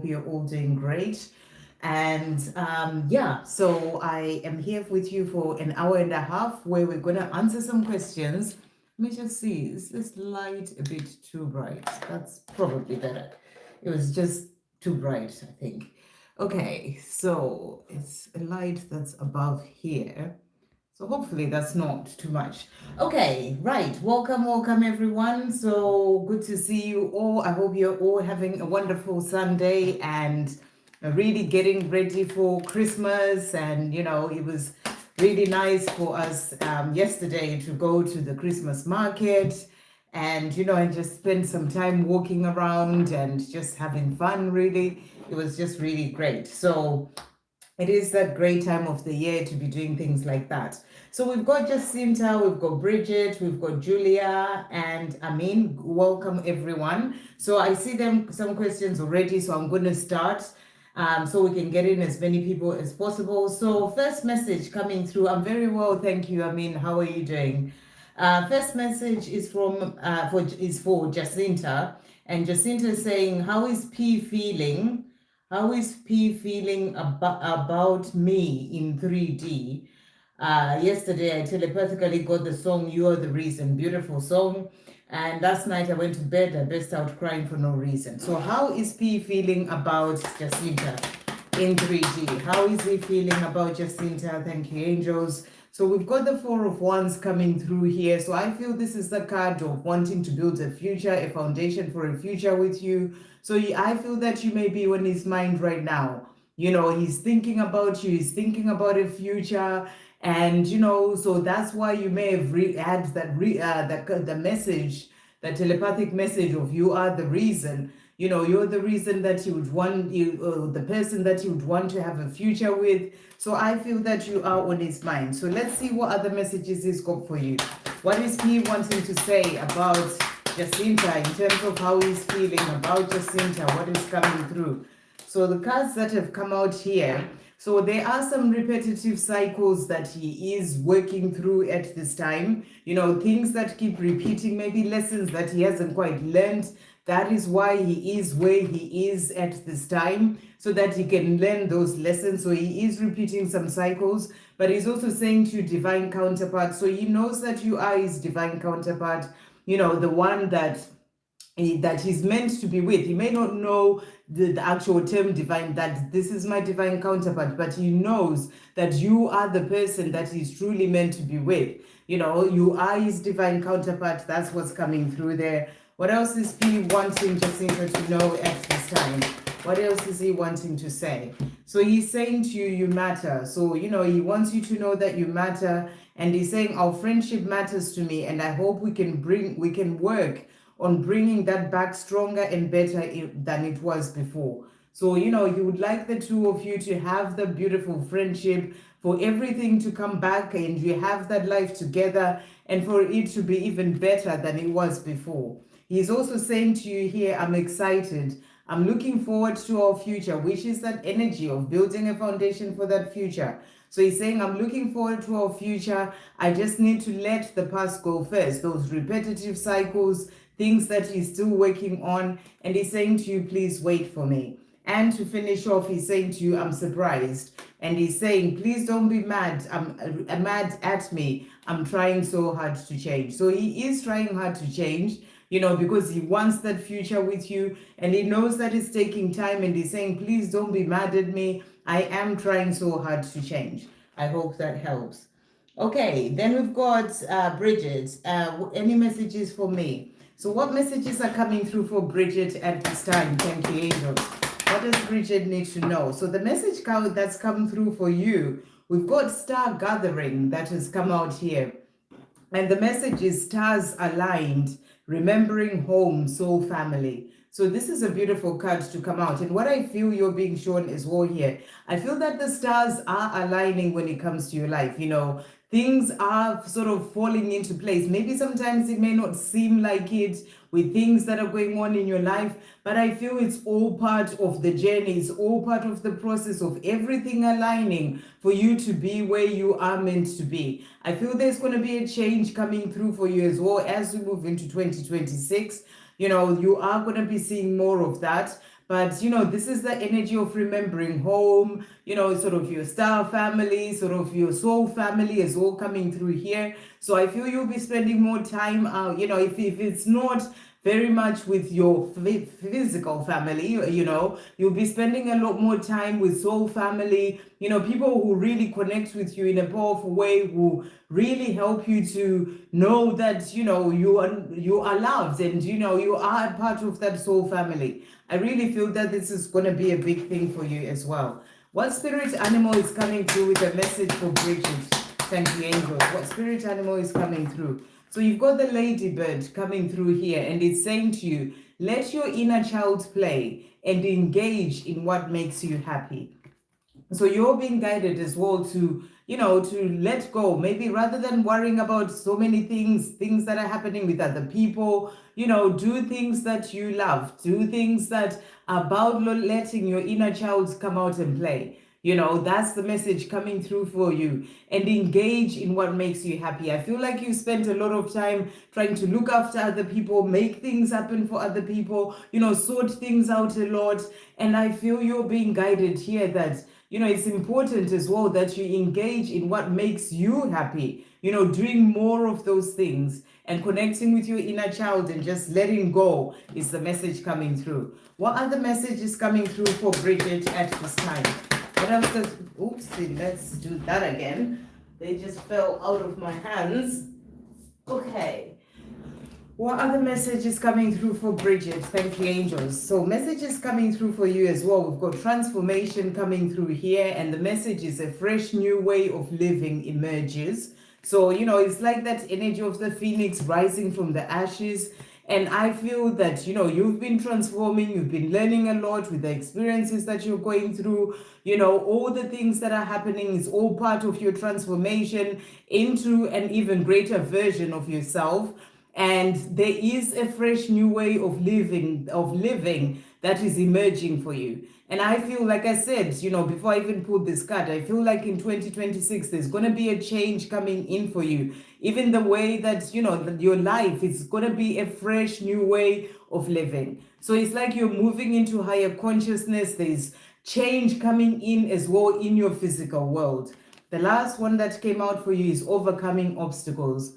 you're all doing great. And yeah, so I am here with you for an hour and a half where we're going to answer some questions. Let me just see, is this light a bit too bright? That's probably better. It was just too bright, I think. Okay, so it's a light that's above here. So hopefully that's not too much. Okay, right. Welcome everyone. So good to see you all. I hope you're all having a wonderful Sunday and really getting ready for Christmas. And it was really nice for us yesterday to go to the Christmas market and just spend some time walking around and just having fun, really. It was just really great. So it is that great time of the year to be doing things like that. So we've got Jacinta, we've got Bridget, we've got Julia, and Amin. Welcome everyone. So I see some questions already, so I'm going to start so we can get in as many people as possible. So first message coming through. I'm very well, thank you, Amin. How are you doing? First message is for Jacinta, and Jacinta is saying, "How is P feeling? How is P feeling about me in 3D? Yesterday, I telepathically got the song You Are the Reason, beautiful song. And last night I went to bed, I burst out crying for no reason. So, how is P feeling about Jacinta in 3D? How is he feeling about Jacinta? Thank you, angels. So we've got the Four of Wands coming through here. So I feel this is the card of wanting to build a future, a foundation for a future with you. So I feel that you may be on his mind right now. He's thinking about you, he's thinking about a future. And so that's why you may have had the message, the telepathic message of you are the reason. You're the reason that you would want the person that you would want to have a future with. So I feel that you are on his mind. So let's see what other messages he's got for you. What is he wanting to say about Jacinta in terms of how he's feeling about Jacinta? What is coming through? So the cards that have come out here. So there are some repetitive cycles that he is working through at this time. Things that keep repeating, maybe lessons that he hasn't quite learned. That is why he is where he is at this time, so that he can learn those lessons. So he is repeating some cycles, but he's also saying to divine counterpart. So he knows that you are his divine counterpart, the one that he's meant to be with. He may not know the actual term divine, that this is my divine counterpart, but he knows that you are the person that he's truly meant to be with. You are his divine counterpart. That's what's coming through there. What else is he wanting Jacinta to know at this time? What else is he wanting to say? So he's saying to you, you matter. So, he wants you to know that you matter. And he's saying, our friendship matters to me. And I hope we can work on bringing that back stronger and better than it was before. So, he would like the two of you to have the beautiful friendship, for everything to come back and you have that life together, and for it to be even better than it was before. He's also saying to you here, I'm excited. I'm looking forward to our future, which is that energy of building a foundation for that future. So he's saying, I'm looking forward to our future. I just need to let the past go first. Those repetitive cycles, things that he's still working on. And he's saying to you, please wait for me. And to finish off, he's saying to you, I'm surprised. And he's saying, please don't be mad. I'm mad at me. I'm trying so hard to change. So he is trying hard to change, because he wants that future with you. And he knows that it's taking time. And he's saying, please don't be mad at me. I am trying so hard to change. I hope that helps. Okay, then we've got Bridget. Any messages for me? So what messages are coming through for Bridget at this time? Thank you, angels. What does Bridget need to know? So the message that's come through for you, we've got star gathering that has come out here. And the message is stars aligned, remembering home, soul, family. So this is a beautiful card to come out. And what I feel you're being shown as well here, I feel that the stars are aligning when it comes to your life. Things are sort of falling into place. Maybe sometimes it may not seem like it with things that are going on in your life, but I feel it's all part of the journey. It's all part of the process of everything aligning for you to be where you are meant to be. I feel there's going to be a change coming through for you as well as we move into 2026. You are going to be seeing more of that. But, this is the energy of remembering home, sort of your star family, sort of your soul family is all coming through here. So I feel you'll be spending more time, if it's not very much with your physical family, you'll be spending a lot more time with soul family, people who really connect with you in a powerful way, who really help you to know that, you are loved, and, you are a part of that soul family. I really feel that this is going to be a big thing for you as well. What spirit animal is coming through with a message for Bridget? Thank you, angels. What spirit animal is coming through? So you've got the ladybird coming through here, and it's saying to you, let your inner child play and engage in what makes you happy. So you're being guided as well to, to let go. Maybe rather than worrying about so many things that are happening with other people, do things that you love. Do things that are about letting your inner child come out and play. That's the message coming through for you. And engage in what makes you happy. I feel like you spent a lot of time trying to look after other people, make things happen for other people, sort things out a lot. And I feel you're being guided here that, it's important as well that you engage in what makes you happy, doing more of those things and connecting with your inner child and just letting go is the message coming through. What other message is coming through for Bridget at this time? What else does, oopsie, let's do that again. They just fell out of my hands. Okay. What other messages coming through for Bridget? Thank you, angels. So messages coming through for you as well. We've got transformation coming through here, and the message is a fresh new way of living emerges. So, it's like that energy of the phoenix rising from the ashes. And I feel that, you've been transforming, you've been learning a lot with the experiences that you're going through, all the things that are happening is all part of your transformation into an even greater version of yourself. And there is a fresh new way of living that is emerging for you. And I feel, like I said, before I even pulled this card, I feel like in 2026, there's going to be a change coming in for you. Even the way that, your life is going to be a fresh new way of living. So it's like you're moving into higher consciousness. There's change coming in as well in your physical world. The last one that came out for you is overcoming obstacles.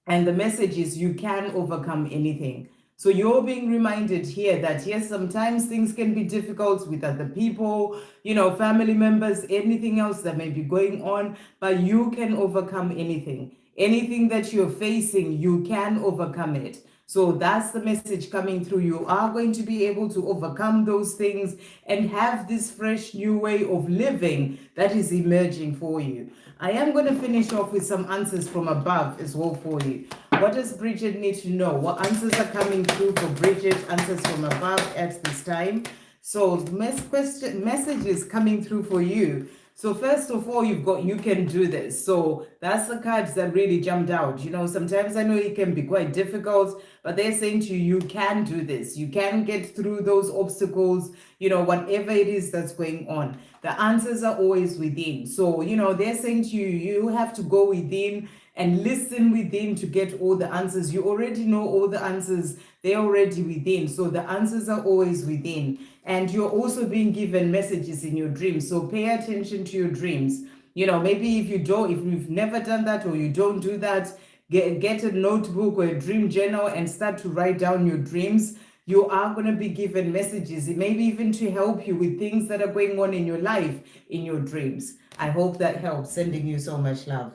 And the message is you can overcome anything. So you're being reminded here that yes, sometimes things can be difficult with other people, family members, anything else that may be going on, but you can overcome anything. Anything that you're facing, you can overcome it. So that's the message coming through. You are going to be able to overcome those things and have this fresh new way of living that is emerging for you. I am going to finish off with some answers from above as well for you. What does Bridget need to know? What answers are coming through for Bridget? Answers from above at this time. So messages coming through for you. So first of all, you've got, you can do this. So that's the cards that really jumped out. Sometimes I know it can be quite difficult, but they're saying to you, you can do this. You can get through those obstacles, whatever it is that's going on. The answers are always within. So, they're saying to you, you have to go within and listen within to get all the answers. You already know all the answers. They're already within. So the answers are always within. And you're also being given messages in your dreams. So pay attention to your dreams. Maybe if you've never done that or you don't do that, get a notebook or a dream journal and start to write down your dreams. You are going to be given messages, maybe even to help you with things that are going on in your life, in your dreams. I hope that helps. Sending you so much love.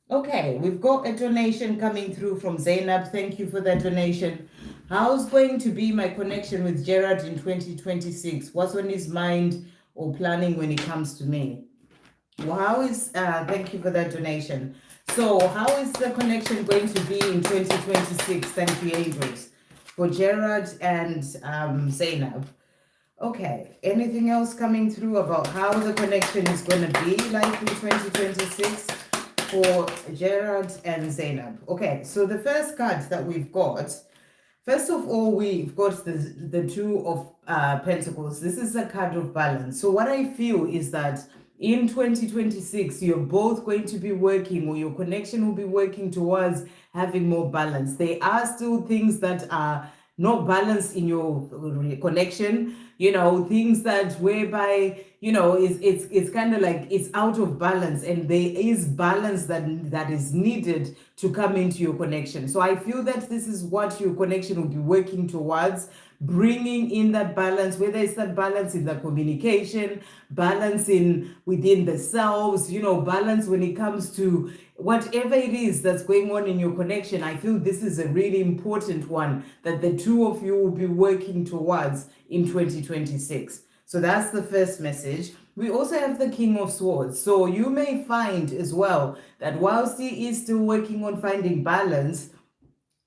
Okay, we've got a donation coming through from Zainab. Thank you for that donation. How's going to be my connection with Gerard in 2026? What's on his mind or planning when it comes to me? Well, thank you for that donation. So how is the connection going to be in 2026? Thank you, angels. For Gerard and Zainab. Okay, anything else coming through about how the connection is going to be like in 2026 for Gerard and Zainab? Okay, so the first card that we've got, first of all, we've got the Two of Pentacles. This is a card of balance. So what I feel is that in 2026, you're both going to be working, or your connection will be working towards having more balance. There are still things that are not balance in your connection, things that whereby, it's kind of like it's out of balance, and there is balance that is needed to come into your connection. So I feel that this is what your connection will be working towards, bringing in that balance, whether it's that balance in the communication, balance in within the selves, balance when it comes to whatever it is that's going on in your connection. I feel this is a really important one that the two of you will be working towards in 2026. So that's the first message. We also have the King of Swords. So you may find as well that whilst he is still working on finding balance,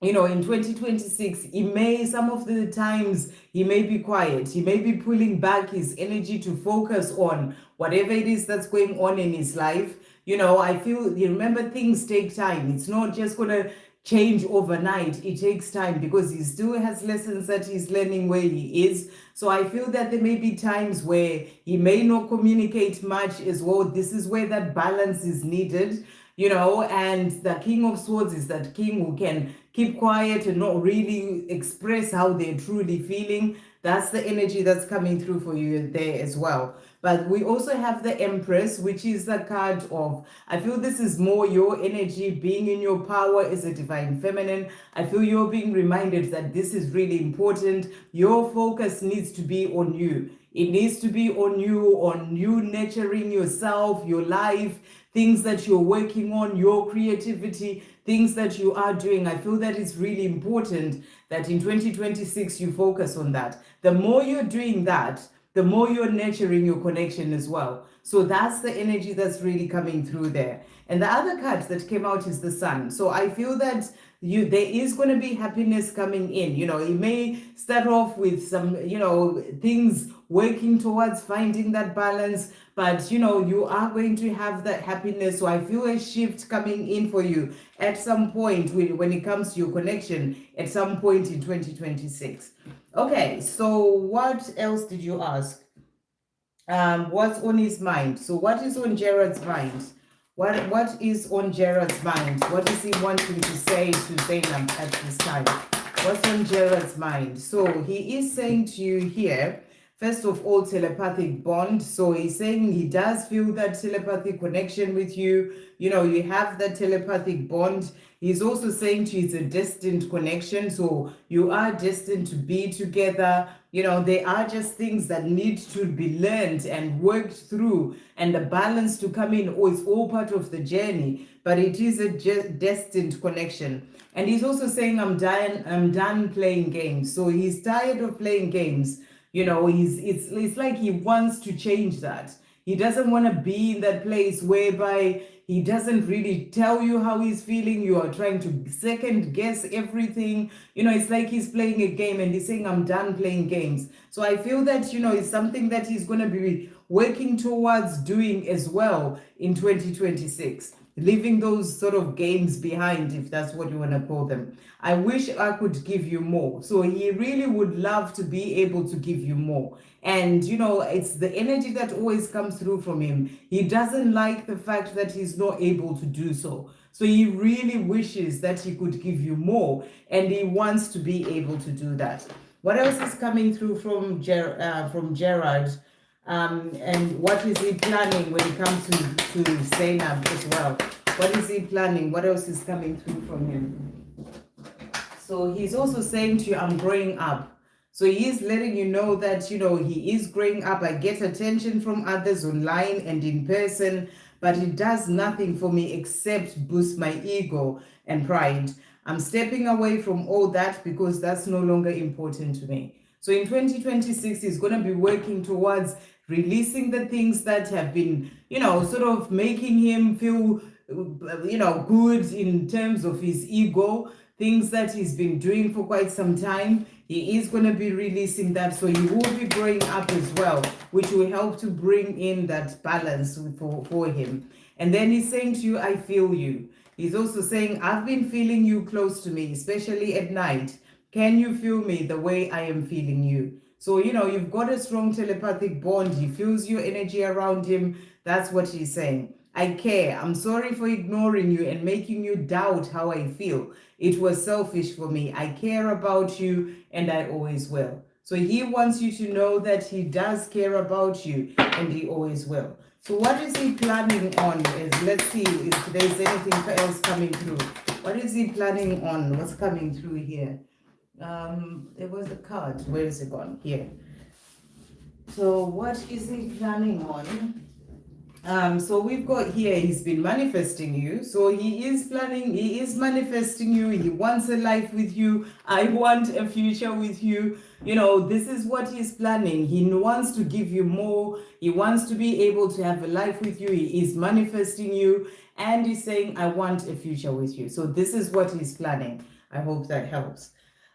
in 2026, some of the times he may be quiet. He may be pulling back his energy to focus on whatever it is that's going on in his life. I feel, remember, things take time. It's not just going to change overnight. It takes time because he still has lessons that he's learning where he is. So I feel that there may be times where he may not communicate much as well. This is where that balance is needed. And the King of Swords is that king who can keep quiet and not really express how they're truly feeling. That's the energy that's coming through for you there as well. But we also have the Empress, which is the card of, I feel this is more your energy, being in your power as a divine feminine. I feel you're being reminded that this is really important. Your focus needs to be on you. It needs to be on you nurturing yourself, your life, things that you're working on, your creativity, things that you are doing. I feel that it's really important that in 2026 you focus on that. The more you're doing that, the more you're nurturing your connection as well. So that's the energy that's really coming through there. And the other card that came out is the Sun. So I feel that there is going to be happiness coming in. It may start off with some, things working towards finding that balance, but you are going to have that happiness. So I feel a shift coming in for you at some point when it comes to your connection, at some point in 2026. Okay, so what else did you ask? What's on his mind? So what is on Jared's mind? What is on Jared's mind? What is he wanting to say to Zainab at this time? What's on Jared's mind? So he is saying to you here, first of all, telepathic bond. So he's saying he does feel that telepathic connection with you. You have that telepathic bond. He's also saying to you it's a destined connection. So you are destined to be together. There are just things that need to be learned and worked through, and the balance to come in. It's all part of the journey, but it is a destined connection. And he's also saying, I'm done playing games. So he's tired of playing games. It's like he wants to change that. He doesn't want to be in that place whereby he doesn't really tell you how he's feeling. You are trying to second guess everything. It's like he's playing a game and he's saying, I'm done playing games. So I feel that, it's something that he's going to be working towards doing as well in 2026. Leaving those sort of games behind, if that's what you want to call them. I wish I could give you more. So he really would love to be able to give you more. And, it's the energy that always comes through from him. He doesn't like the fact that he's not able to do so. So he really wishes that he could give you more, and he wants to be able to do that. What else is coming through from Gerard? And what is he planning when it comes to Zainab as well? What is he planning? What else is coming through from him? So he's also saying to you, I'm growing up. So he is letting you know that, he is growing up. I get attention from others online and in person, but it does nothing for me except boost my ego and pride. I'm stepping away from all that because that's no longer important to me. So in 2026, he's going to be working towards releasing the things that have been, sort of making him feel, good in terms of his ego, things that he's been doing for quite some time. He is going to be releasing that. So he will be growing up as well, which will help to bring in that balance for him. And then he's saying to you, I feel you. He's also saying, I've been feeling you close to me, especially at night. Can you feel me the way I am feeling you? So, you've got a strong telepathic bond. He feels your energy around him. That's what he's saying. I care. I'm sorry for ignoring you and making you doubt how I feel. It was selfish for me. I care about you and I always will. So he wants you to know that he does care about you and he always will. So what is he planning on? Let's see if there's anything else coming through. What is he planning on? What's coming through here? There was a card. Where is it gone? Here. So what is he planning on? So we've got here, he's been manifesting you. So he is planning, he is manifesting you. He wants a life with you. I want a future with you. You know, this is what he's planning. He wants to give you more. He wants to be able to have a life with you. He is manifesting you. And he's saying, I want a future with you. So this is what he's planning. I hope that helps.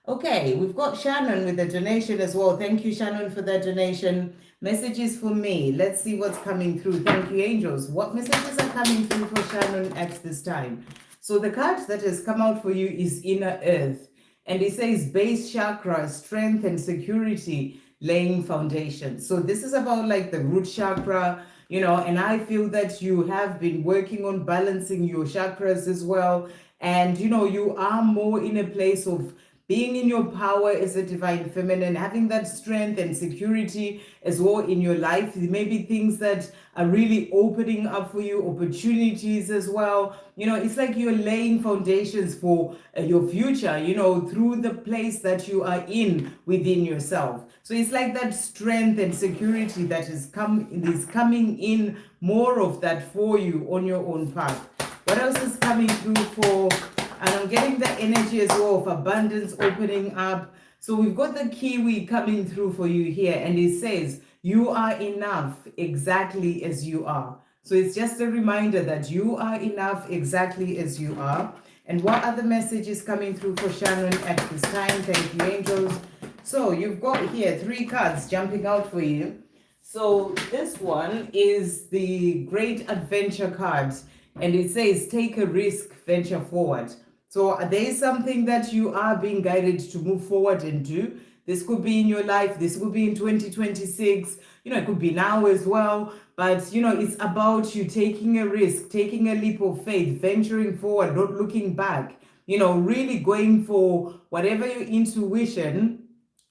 Okay, we've got Shannon with a donation as well. Thank you, Shannon, for that donation. Messages for me. Let's see what's coming through. Thank you, angels. What messages are coming through for Shannon at this time? So the card that has come out for you is Inner Earth. And it says base chakra, strength and security, laying foundation. So this is about like the root chakra, you know, and I feel that you have been working on balancing your chakras as well. And, you know, you are more in a place of being in your power as a divine feminine, having that strength and security as well in your life. Maybe things that are really opening up for you, opportunities as well. You know, it's like you're laying foundations for your future, you know, through the place that you are in within yourself. So it's like that strength and security that is coming in, more of that for you on your own path. What else is coming through for... And I'm getting the energy as well of abundance opening up. So we've got the Kiwi coming through for you here. And it says, you are enough exactly as you are. So it's just a reminder that you are enough exactly as you are. And what other messages coming through for Shannon at this time? Thank you, angels. So you've got here 3 cards jumping out for you. So this one is the Great Adventure card. And it says, take a risk, venture forward. So there is something that you are being guided to move forward and do. This could be in your life. This could be in 2026. You know, it could be now as well. But, you know, it's about you taking a risk, taking a leap of faith, venturing forward, not looking back. You know, really going for whatever your intuition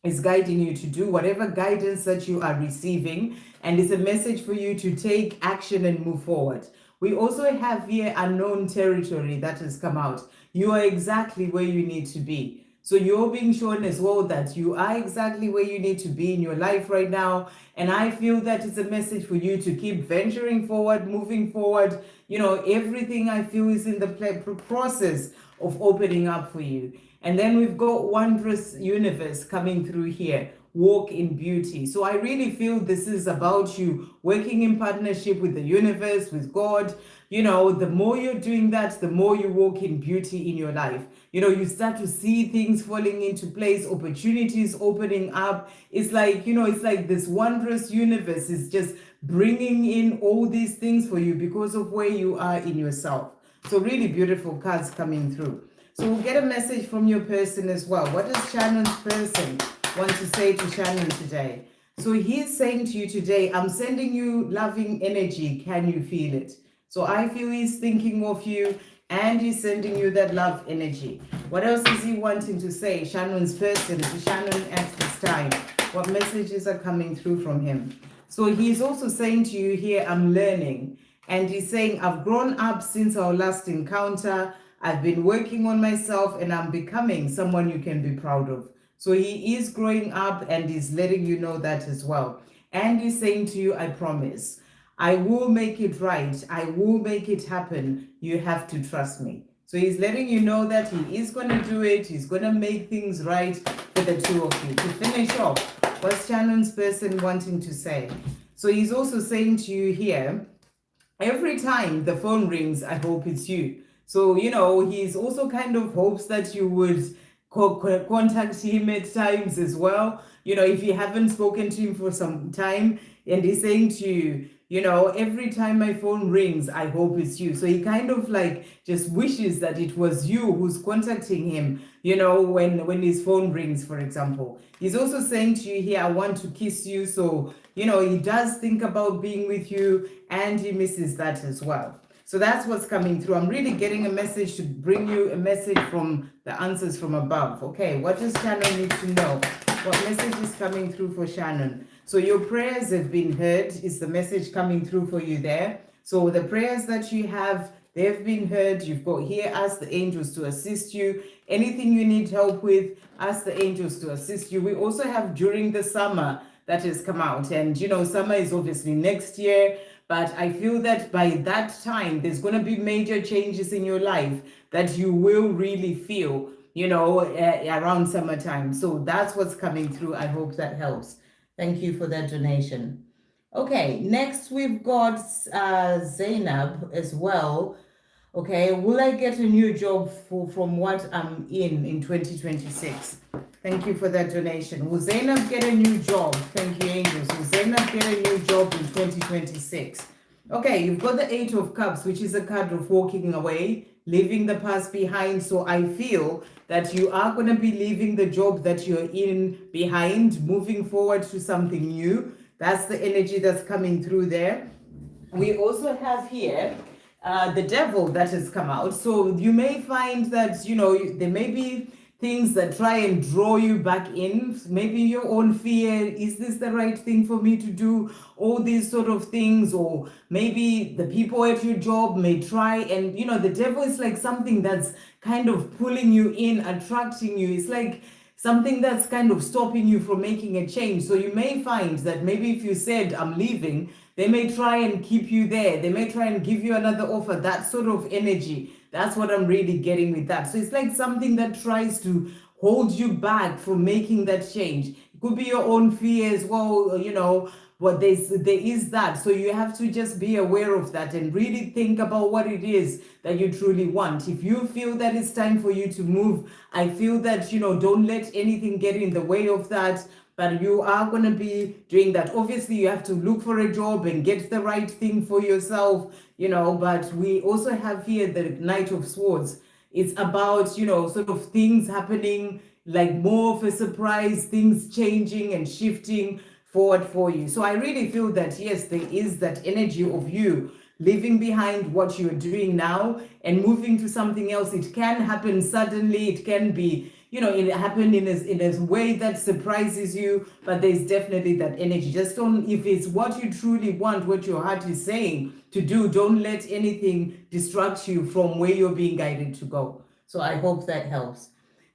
is guiding you to do, whatever guidance that you are receiving. And it's a message for you to take action and move forward. We also have here unknown territory that has come out. You are exactly where you need to be. So you're being shown as well that you are exactly where you need to be in your life right now. And I feel that it's a message for you to keep venturing forward, moving forward. You know, everything I feel is in the process of opening up for you. And then we've got Wondrous Universe coming through here. Walk in beauty. So I really feel this is about you working in partnership with the universe, with God. You know, the more you're doing that, the more you walk in beauty in your life. You know, you start to see things falling into place, opportunities opening up. It's like, you know, it's like this wondrous universe is just bringing in all these things for you because of where you are in yourself. So really beautiful cards coming through. So we'll get a message from your person as well. What does Shannon's person want to say to Shannon today? So he's saying to you today, I'm sending you loving energy. Can you feel it? So I feel he's thinking of you and he's sending you that love energy. What else is he wanting to say? Shannon's person to Shannon at this time. What messages are coming through from him? So he's also saying to you here, I'm learning. And he's saying, I've grown up since our last encounter. I've been working on myself and I'm becoming someone you can be proud of. So he is growing up and he's letting you know that as well. And he's saying to you, I promise, I will make it right. I will make it happen. You have to trust me. So he's letting you know that he is going to do it. He's going to make things right for the two of you. To finish off, what's Shannon's person wanting to say? So he's also saying to you here, every time the phone rings, I hope it's you. So, you know, he's also kind of hopes that you would contact him at times as well. You know, if you haven't spoken to him for some time, and he's saying to you, you know, every time my phone rings, I hope it's you. So he kind of like just wishes that it was you who's contacting him, you know, when his phone rings, for example. He's also saying to you here, I want to kiss you. So, you know, he does think about being with you and he misses that as well. So that's what's coming through. I'm really getting a message to bring you a message from the answers from above. Okay, what does Shannon need to know? What message is coming through for Shannon? So your prayers have been heard, is the message coming through for you there. So the prayers that you have, they've been heard. You've got here, ask the angels to assist you. Anything you need help with, ask the angels to assist you. We also have during the summer that has come out. And, you know, summer is obviously next year. But I feel that by that time, there's going to be major changes in your life that you will really feel, you know, around summertime. So that's what's coming through. I hope that helps. Thank you for that donation. Okay, next we've got Zainab as well. Okay, will I get a new job from what I'm in 2026? Thank you for that donation. Will Zainab get a new job? Thank you, angels. Will Zainab get a new job in 2026? Okay, you've got the Eight of Cups, which is a card of walking away, leaving the past behind. So I feel that you are going to be leaving the job that you're in behind, moving forward to something new. That's the energy that's coming through there. We also have here the devil that has come out. So you may find that, you know, there may be things that try and draw you back in, maybe your own fear, is this the right thing for me to do, all these sort of things, or maybe the people at your job may try and, you know, the devil is like something that's kind of pulling you in, attracting you. It's like something that's kind of stopping you from making a change. So you may find that maybe if you said, I'm leaving, they may try and keep you there. They may try and give you another offer, that sort of energy. That's what I'm really getting with that. So it's like something that tries to hold you back from making that change. It could be your own fear as well, you know, but there is that. So you have to just be aware of that and really think about what it is that you truly want. If you feel that it's time for you to move, I feel that, you know, don't let anything get in the way of that. But you are going to be doing that. Obviously, you have to look for a job and get the right thing for yourself, you know, but we also have here the Knight of Swords. It's about, you know, sort of things happening, like more of a surprise, things changing and shifting forward for you. So I really feel that, yes, there is that energy of you leaving behind what you're doing now and moving to something else. It can happen suddenly. It can be, you know, it happened in a way that surprises you, but there's definitely that energy. Just don't, if it's what you truly want, what your heart is saying to do, don't let anything distract you from where you're being guided to go. So I hope that helps.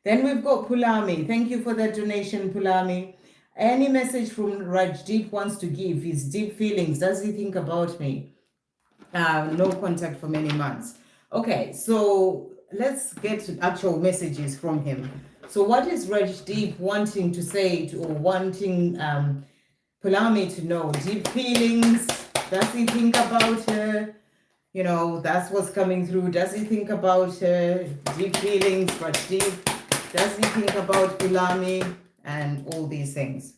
Then we've got Pulami. Thank you for that donation, Pulami. Any message from Rajdeep wants to give? His deep feelings. Does he think about me? No contact for many months. Okay, so let's get to actual messages from him. So what is Rajdeep wanting to say to, or wanting Pulami to know? Deep feelings. Does he think about her? You know, that's what's coming through. Does he think about her? Deep feelings, Rajdeep. Does he think about Pulami and all these things?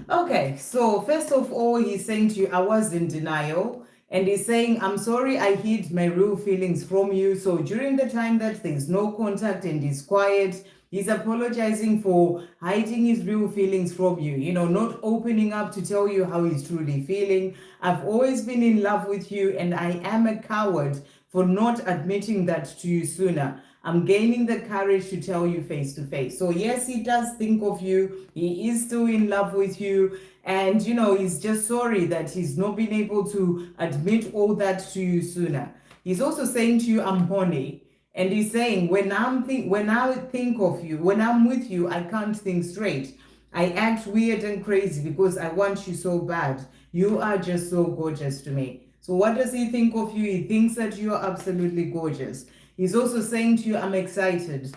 Okay, so first of all, he's saying to you, I was in denial. And he's saying, I'm sorry I hid my real feelings from you. So during the time that there's no contact and he's quiet, he's apologizing for hiding his real feelings from you, you know, not opening up to tell you how he's truly feeling. I've always been in love with you and I am a coward for not admitting that to you sooner. I'm gaining the courage to tell you face to face. So yes, he does think of you. He is still in love with you. And, you know, he's just sorry that he's not been able to admit all that to you sooner. He's also saying to you, I'm horny. And he's saying, when I think of you, when I'm with you, I can't think straight. I act weird and crazy because I want you so bad. You are just so gorgeous to me. So what does he think of you? He thinks that you are absolutely gorgeous. He's also saying to you, I'm excited.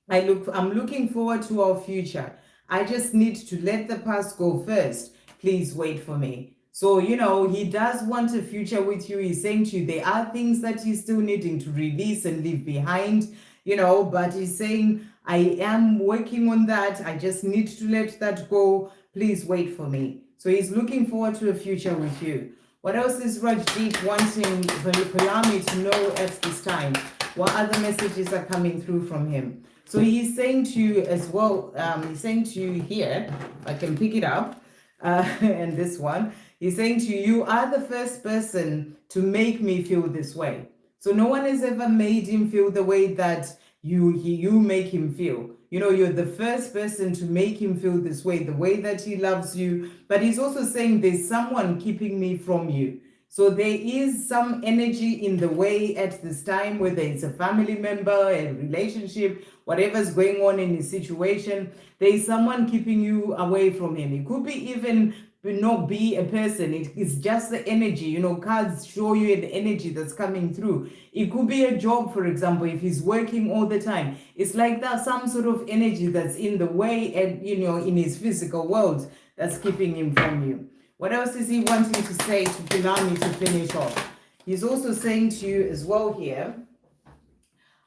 I'm looking forward to our future. I just need to let the past go first. Please wait for me. So, you know, he does want a future with you. He's saying to you, there are things that he's still needing to release and leave behind, you know, but he's saying, I am working on that. I just need to let that go. Please wait for me. So he's looking forward to a future with you. What else is Rajdeep wanting Pulami to know at this time? What other messages are coming through from him? So he's saying to you as well, he's saying to you here, if I can pick it up, and this one, he's saying to you, you are the first person to make me feel this way. So no one has ever made him feel the way that you make him feel. You're the first person to make him feel this way, the way that he loves you. But he's also saying there's someone keeping me from you. So there is some energy in the way at this time, whether it's a family member, a relationship, whatever's going on in his situation, there is someone keeping you away from him. It could be even not be a person. It's just the energy. Cards show you the energy that's coming through. It could be a job, for example, if he's working all the time. It's like that, some sort of energy that's in the way and, in his physical world that's keeping him from you. What else is he wanting to say to allow me to finish off? He's also saying to you as well here,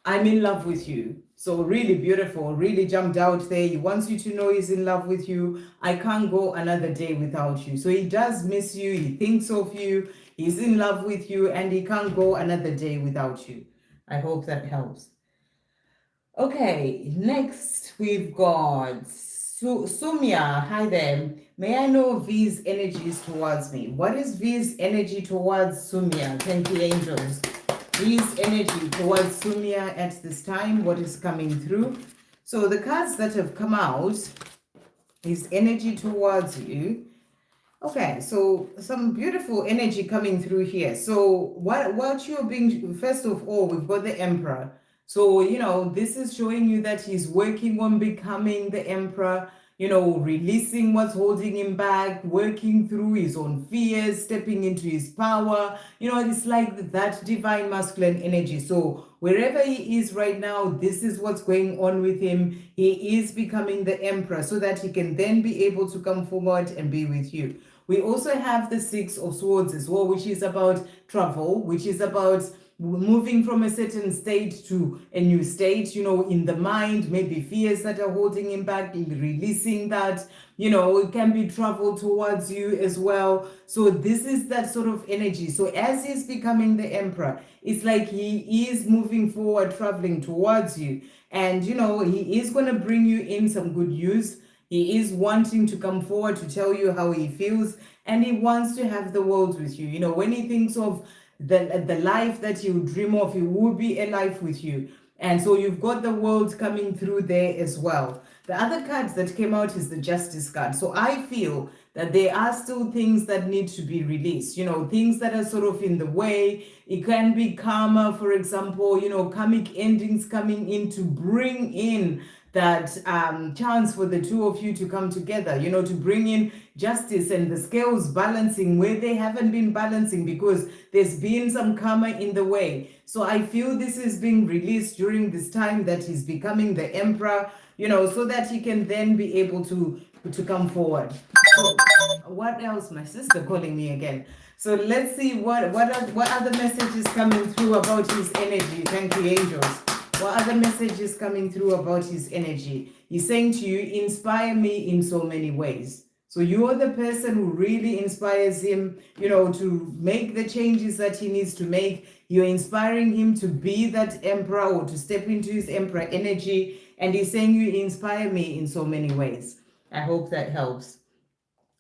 I'm in love with you. So really beautiful, really jumped out there. He wants you to know he's in love with you. I can't go another day without you. So he does miss you. He thinks of you. He's in love with you and he can't go another day without you. I hope that helps. Okay, next we've got Sumya. Hi there. May I know V's energies towards me? What is V's energy towards Sumya? Thank you, angels. V's energy towards Sumya at this time. What is coming through? So the cards that have come out is energy towards you. Okay, so some beautiful energy coming through here. So what you're being, first of all, we've got the Emperor. So, this is showing you that he's working on becoming the Emperor, releasing what's holding him back, working through his own fears, stepping into his power. It's like that divine masculine energy. So wherever he is right now, this is what's going on with him. He is becoming the Emperor so that he can then be able to come forward and be with you. We also have the Six of Swords as well, which is about travel, which is about moving from a certain state to a new state, in the mind, maybe fears that are holding him back, releasing that, it can be travel towards you as well. So this is that sort of energy. So as he's becoming the Emperor, it's like he is moving forward, traveling towards you. And, he is going to bring you in some good news. He is wanting to come forward to tell you how he feels, and he wants to have the world with you. When he thinks of the life that you dream of, it will be a life with you. And so you've got the world coming through there as well. The other cards that came out is the Justice card. So I feel that there are still things that need to be released, things that are sort of in the way. It can be karma, for example, karmic endings coming in to bring in that chance for the two of you to come together, to bring in justice and the scales balancing where they haven't been balancing because there's been some karma in the way. So I feel this is being released during this time that he's becoming the Emperor, so that he can then be able to come forward. So what else? My sister calling me again. So let's see what other messages coming through about his energy. Thank you, angels. What other message is coming through about his energy? He's saying to you, inspire me in so many ways. So you are the person who really inspires him, to make the changes that he needs to make. You're inspiring him to be that Emperor or to step into his Emperor energy. And he's saying you inspire me in so many ways. I hope that helps.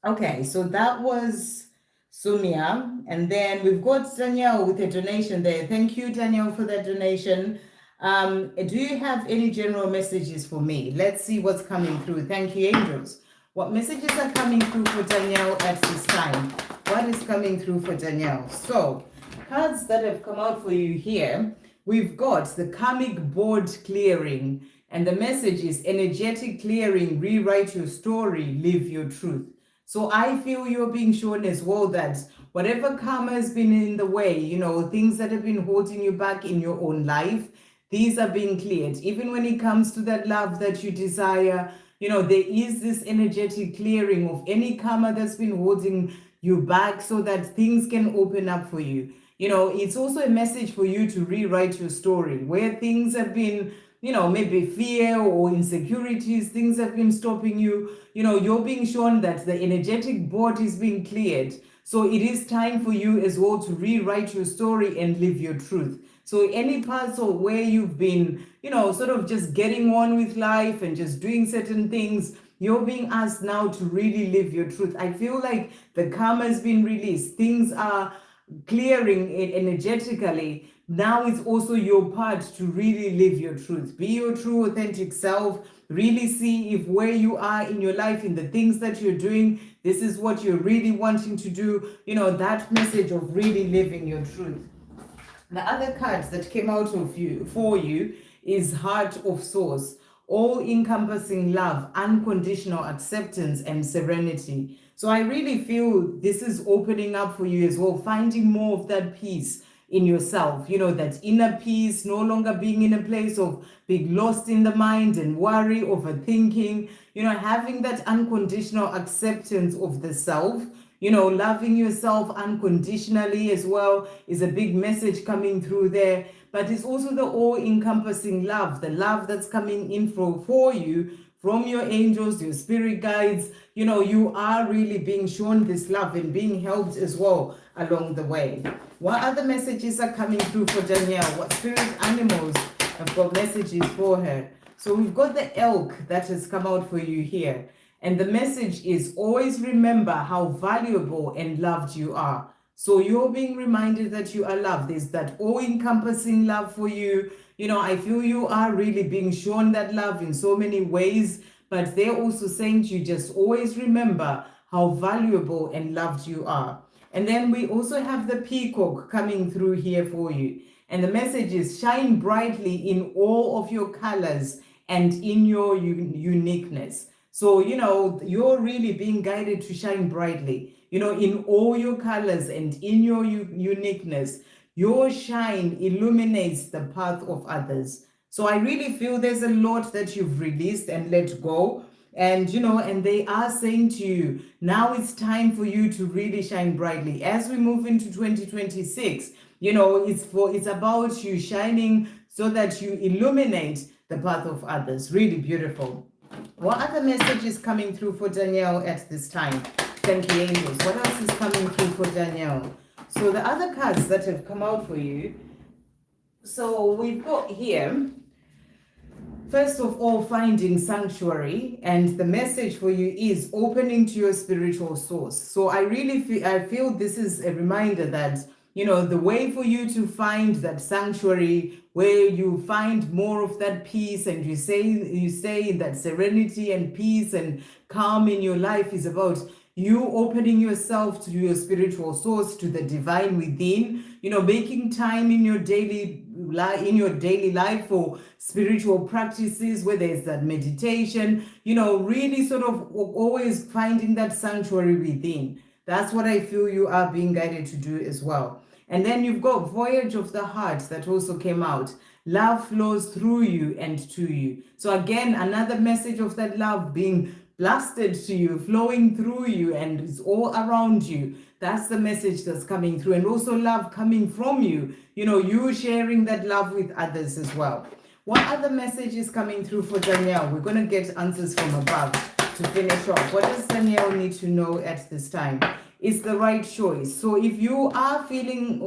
Okay, so that was Sumya. And then we've got Danielle with a donation there. Thank you, Danielle, for that donation. Do you have any general messages for me? Let's see what's coming through. Thank you, angels. What messages are coming through for Danielle at this time? What is coming through for Danielle? So, cards that have come out for you here, we've got the karmic board clearing, and the message is energetic clearing, rewrite your story, live your truth. So I feel you're being shown as well that whatever karma has been in the way, things that have been holding you back in your own life, these are being cleared. Even when it comes to that love that you desire, there is this energetic clearing of any karma that's been holding you back so that things can open up for you. It's also a message for you to rewrite your story where things have been, maybe fear or insecurities, things have been stopping you. You're being shown that the energetic board is being cleared. So it is time for you as well to rewrite your story and live your truth. So any parts of where you've been, sort of just getting on with life and just doing certain things, you're being asked now to really live your truth. I feel like the karma has been released. Things are clearing it energetically Now it's also your part to really live your truth. Be your true, authentic self. Really see if where you are in your life, in the things that you're doing, this is what you're really wanting to do. That message of really living your truth. The other cards that came out of you for you is Heart of Source, all-encompassing love, unconditional acceptance, and serenity. So I really feel this is opening up for you as well, finding more of that peace in yourself, that inner peace, no longer being in a place of being lost in the mind and worry, overthinking, having that unconditional acceptance of the self. Loving yourself unconditionally as well is a big message coming through there. But it's also the all-encompassing love, the love that's coming in for you from your angels, your spirit guides. You are really being shown this love and being helped as well along the way. What other messages are coming through for Danielle? What spirit animals have got messages for her? So we've got the elk that has come out for you here. And the message is always remember how valuable and loved you are. So you're being reminded that you are loved. There's that all-encompassing love for you. I feel you are really being shown that love in so many ways. But they're also saying to you, just always remember how valuable and loved you are. And then we also have the peacock coming through here for you. And the message is shine brightly in all of your colors and in your uniqueness. So, you're really being guided to shine brightly, in all your colors and in your uniqueness. Your shine illuminates the path of others. So I really feel there's a lot that you've released and let go. And, and they are saying to you, now it's time for you to really shine brightly. As we move into 2026, it's about you shining so that you illuminate the path of others. Really beautiful. What other message is coming through for Danielle at this time? Thank you, angels. What else is coming through for Danielle? So the other cards that have come out for you. So we've got here, first of all, finding sanctuary. And the message for you is opening to your spiritual source. So I feel this is a reminder that, the way for you to find that sanctuary, where you find more of that peace and you stay in that serenity and peace and calm in your life, is about you opening yourself to your spiritual source, to the divine within, making time in your daily life for spiritual practices, whether it's that meditation, really sort of always finding that sanctuary within. That's what I feel you are being guided to do as well. And then you've got Voyage of the Heart that also came out. Love flows through you and to you. So again, another message of that love being blasted to you, flowing through you, and it's all around you. That's the message that's coming through. And also love coming from you, you sharing that love with others as well. What other message is coming through for Danielle? We're going to get answers from above to finish off. What does Danielle need to know at this time? It's the right choice. So if you are feeling,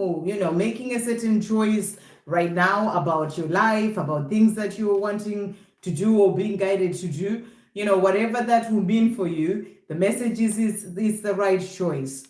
making a certain choice right now about your life, about things that you are wanting to do or being guided to do, whatever that will mean for you, the message is it's the right choice.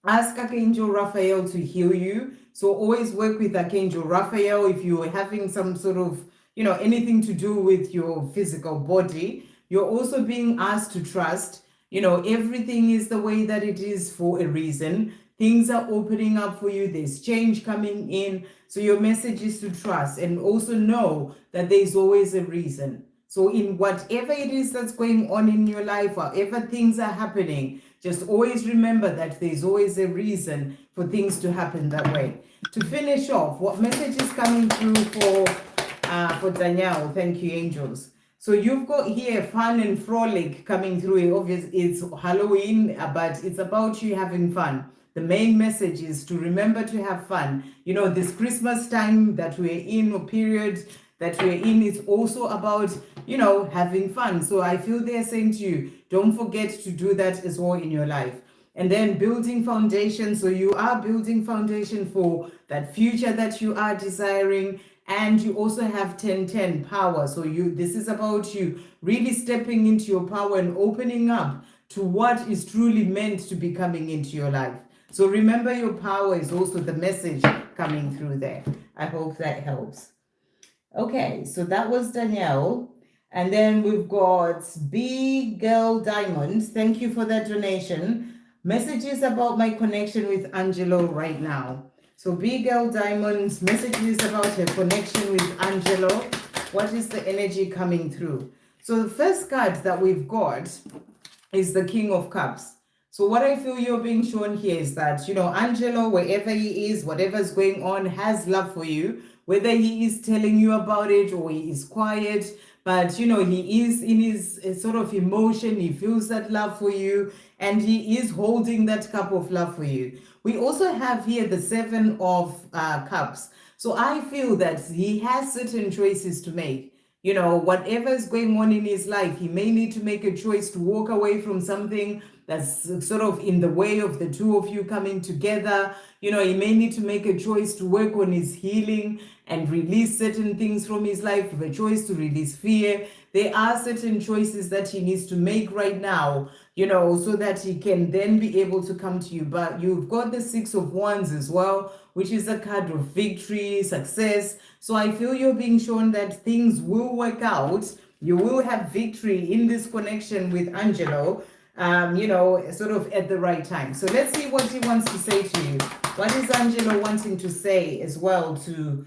Ask Archangel Raphael to heal you. So always work with Archangel Raphael if you're having some sort of, anything to do with your physical body. You're also being asked to trust. Everything is the way that it is for a reason. Things are opening up for you. There's change coming in. So your message is to trust and also know that there's always a reason. So in whatever it is that's going on in your life, whatever things are happening, just always remember that there's always a reason for things to happen that way. To finish off, what message is coming through for Danielle? Thank you, angels. So you've got here fun and frolic coming through. Obviously, it's Halloween, but it's about you having fun. The main message is to remember to have fun. This Christmas time that we're in, or period that we're in, is also about, having fun. So I feel they're saying to you, don't forget to do that as well in your life. And then building foundation. So you are building foundation for that future that you are desiring. And you also have 1010 power. So this is about you really stepping into your power and opening up to what is truly meant to be coming into your life. So remember, your power is also the message coming through there. I hope that helps. Okay, so that was Danielle. And then we've got B Girl Diamond. Thank you for that donation. Messages about my connection with Angelo right now. So B Girl Diamond's messages about her connection with Angelo. What is the energy coming through? So the first card that we've got is the King of Cups. So what I feel you're being shown here is that, Angelo, wherever he is, whatever's going on, has love for you, whether he is telling you about it or he is quiet, but, he is in his sort of emotion, he feels that love for you, and he is holding that cup of love for you. We also have here the Seven of Cups. So I feel that he has certain choices to make. Whatever is going on in his life, he may need to make a choice to walk away from something that's sort of in the way of the two of you coming together. He may need to make a choice to work on his healing and release certain things from his life, a choice to release fear. There are certain choices that he needs to make right now, so that he can then be able to come to you. But you've got the Six of Wands as well, which is a card of victory, success. So I feel you're being shown that things will work out. You will have victory in this connection with Angelo, sort of at the right time. So let's see what he wants to say to you. What is Angelo wanting to say as well to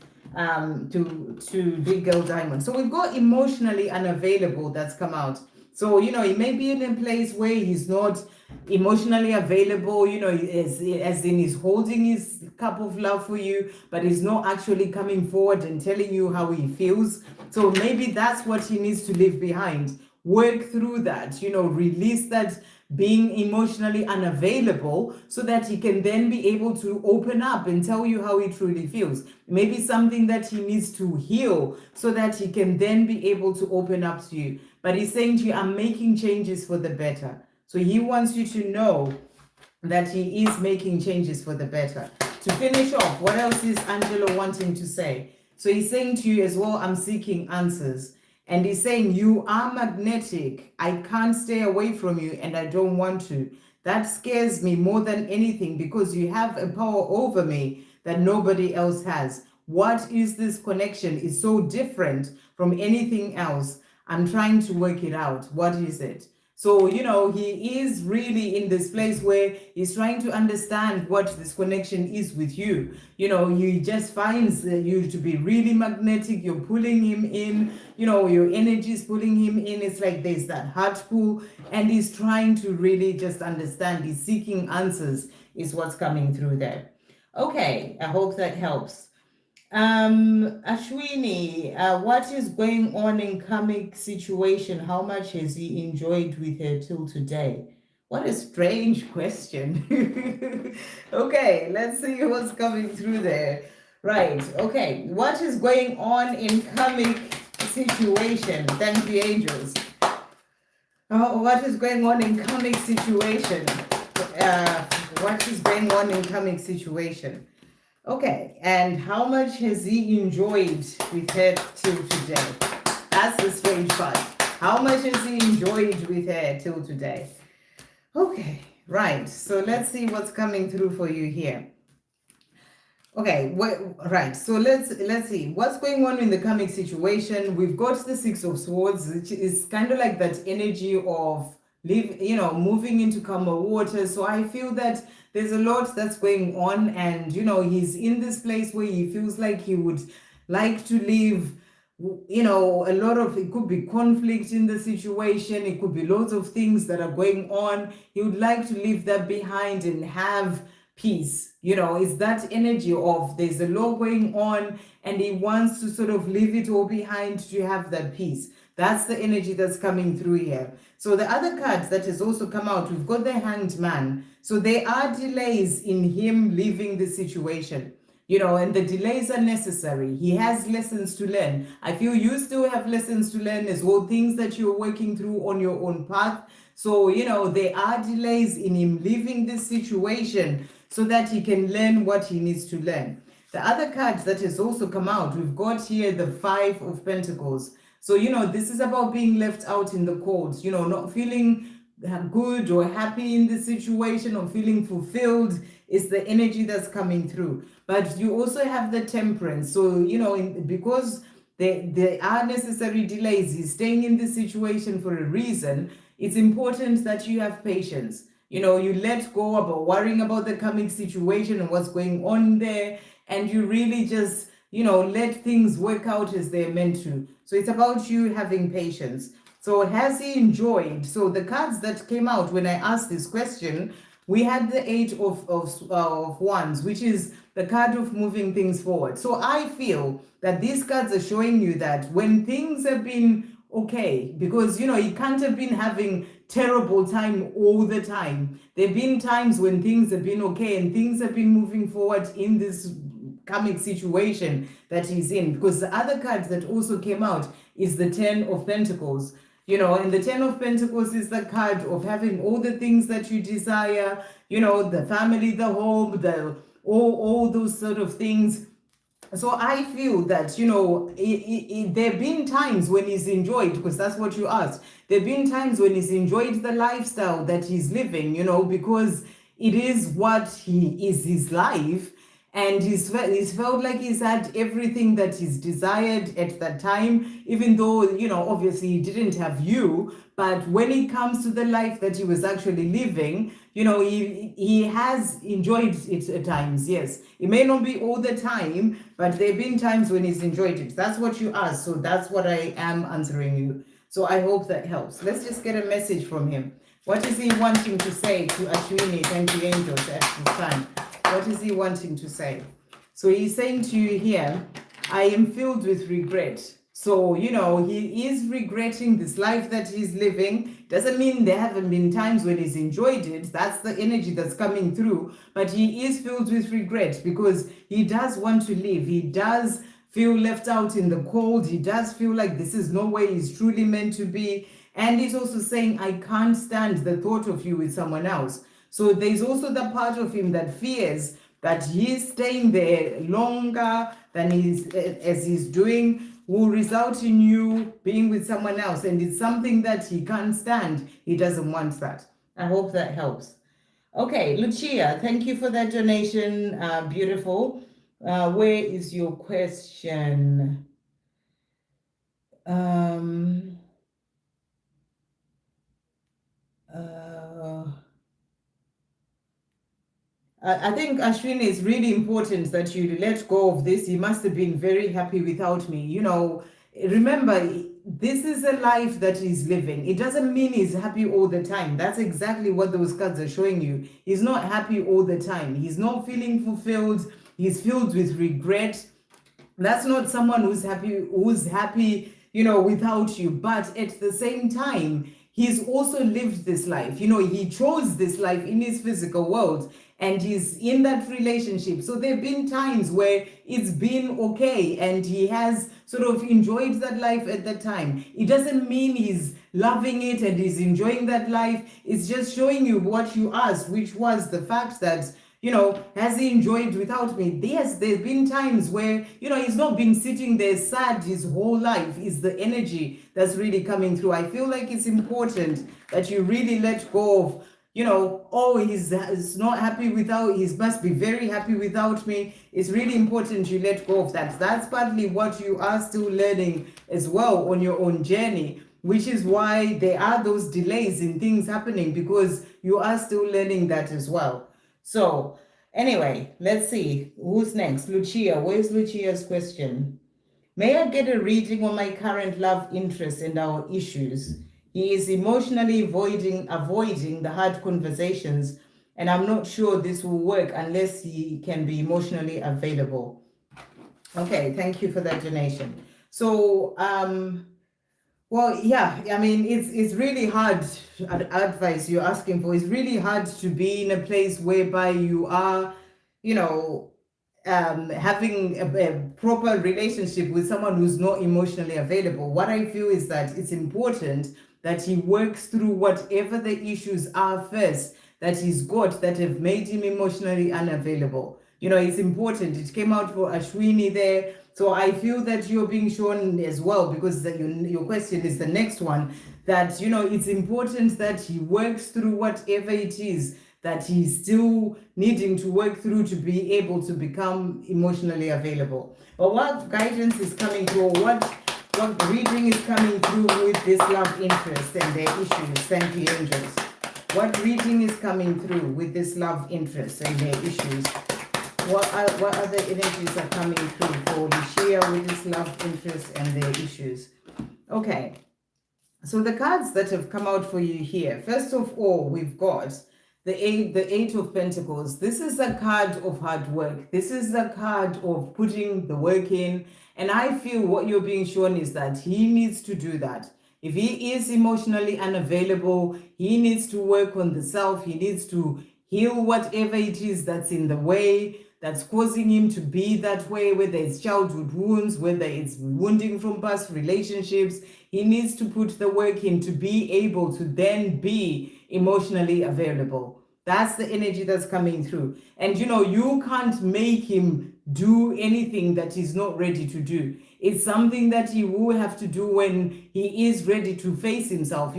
Big Girl Diamond? So we've got emotionally unavailable that's come out. So, he may be in a place where he's not emotionally available, as in he's holding his cup of love for you, but he's not actually coming forward and telling you how he feels. So maybe that's what he needs to leave behind. Work through that, release that being emotionally unavailable so that he can then be able to open up and tell you how he truly feels. Maybe something that he needs to heal so that he can then be able to open up to you. But he's saying to you, I'm making changes for the better. So he wants you to know that he is making changes for the better. To finish off, what else is Angelo wanting to say? So he's saying to you as well, I'm seeking answers. And he's saying, you are magnetic. I can't stay away from you and I don't want to. That scares me more than anything because you have a power over me that nobody else has. What is this connection? It's so different from anything else. I'm trying to work it out. What is it? So, he is really in this place where he's trying to understand what this connection is with you. He just finds you to be really magnetic. You're pulling him in, your energy is pulling him in. It's like there's that heart pull, and he's trying to really just understand. He's seeking answers is what's coming through there. Okay, I hope that helps. Ashwini, what is going on in karmic situation? How much has he enjoyed with her till today? What a strange question. Okay, let's see what's coming through there. Right, okay. What is going on in karmic situation? Thank you, angels. What is going on in karmic situation? What is going on in karmic situation? Okay, and how much has he enjoyed with her till today? That's the strange part. How much has he enjoyed with her till today? Okay, right. So let's see what's coming through for you here. Okay, right. So let's see what's going on in the karmic situation. We've got the Six of Swords, which is kind of like that energy of moving into calmer water. So I feel that there's a lot that's going on, and he's in this place where he feels like he would like to live. A lot of it could be conflict in the situation. It could be lots of things that are going on. He would like to leave that behind and have peace. It's that energy of there's a lot going on and he wants to sort of leave it all behind to have that peace. That's the energy that's coming through here. So the other cards that has also come out, we've got the Hanged Man. So there are delays in him leaving the situation, and the delays are necessary. He has lessons to learn. I feel you still have lessons to learn as well, things that you're working through on your own path. So, there are delays in him leaving this situation so that he can learn what he needs to learn. The other cards that has also come out, we've got here the Five of Pentacles. So, this is about being left out in the cold, not feeling good or happy in the situation or feeling fulfilled It's the energy that's coming through. But you also have the temperance. So, because there are necessary delays, he's staying in this situation for a reason. It's important that you have patience. You let go about worrying about the coming situation and what's going on there, and you really just, let things work out as they're meant to. So it's about you having patience. So has he enjoyed? So the cards that came out when I asked this question, we had the Eight of Wands, which is the card of moving things forward. So I feel that these cards are showing you that when things have been okay, because you can't have been having terrible time all the time. There have been times when things have been okay and things have been moving forward in this coming situation that he's in. Because the other card that also came out is the Ten of Pentacles. And the Ten of Pentacles is the card of having all the things that you desire, the family, the home, all those sort of things. So I feel that, there have been times when he's enjoyed, because that's what you asked. There have been times when he's enjoyed the lifestyle that he's living, because it is what he is, his life. And he's felt like he's had everything that he's desired at that time, even though, obviously he didn't have you. But when it comes to the life that he was actually living, he has enjoyed it at times, yes. It may not be all the time, but there have been times when he's enjoyed it. That's what you asked, so that's what I am answering you. So I hope that helps. Let's just get a message from him. What is he wanting to say to Ashwini? Thank you, angels, at this time. What is he wanting to say? So he's saying to you here, I am filled with regret. So, he is regretting this life that he's living. Doesn't mean there haven't been times when he's enjoyed it. That's the energy that's coming through. But he is filled with regret because he does want to live. He does feel left out in the cold. He does feel like this is no way he's truly meant to be. And he's also saying, I can't stand the thought of you with someone else. So there's also the part of him that fears that he's staying there longer than as he's doing will result in you being with someone else. And it's something that he can't stand. He doesn't want that. I hope that helps. Okay, Lucia, thank you for that donation. Beautiful. Where is your question? I think, Ashwin, it's really important that you let go of this. He must have been very happy without me. Remember, this is a life that he's living. It doesn't mean he's happy all the time. That's exactly what those cards are showing you. He's not happy all the time. He's not feeling fulfilled. He's filled with regret. That's not someone who's happy, without you. But at the same time, he's also lived this life. He chose this life in his physical world. And he's in that relationship. So there have been times where it's been okay and he has sort of enjoyed that life at that time. It doesn't mean he's loving it and he's enjoying that life. It's just showing you what you asked, which was the fact that, has he enjoyed without me? Yes, there's been times where, he's not been sitting there sad his whole life. It's the energy that's really coming through. I feel like it's important that you really let go of, he's not happy without, he must be very happy without me. It's really important you let go of that. That's partly what you are still learning as well on your own journey, which is why there are those delays in things happening, because you are still learning that as well. So anyway, let's see who's next. Lucia, where's Lucia's question? May I get a reading on my current love interest and our issues? He is emotionally avoiding the hard conversations, and I'm not sure this will work unless he can be emotionally available. Okay, thank you for that donation. So, well, yeah, I mean, it's really hard advice you're asking for. It's really hard to be in a place whereby you are, having a proper relationship with someone who's not emotionally available. What I feel is that it's important that he works through whatever the issues are first that he's got that have made him emotionally unavailable. It's important. It came out for Ashwini there. So I feel that you're being shown as well, because your question is the next one, that, it's important that he works through whatever it is that he's still needing to work through to be able to become emotionally available. But what guidance is coming through, what reading is coming through with this love interest and their issues? Thank you, angels. What reading is coming through with this love interest and their issues? What other energies are coming through for Lucia with this love interest and their issues? Okay, so the cards that have come out for you here, first of all, we've got the Eight of Pentacles. This is a card of hard work. This is a card of putting the work in. And I feel what you're being shown is that he needs to do that. If he is emotionally unavailable, he needs to work on the self. He needs to heal whatever it is that's in the way, that's causing him to be that way, whether it's childhood wounds, whether it's wounding from past relationships. He needs to put the work in to be able to then be emotionally available. That's the energy that's coming through. And you can't make him do anything that he's not ready to do. It's something that he will have to do when he is ready to face himself.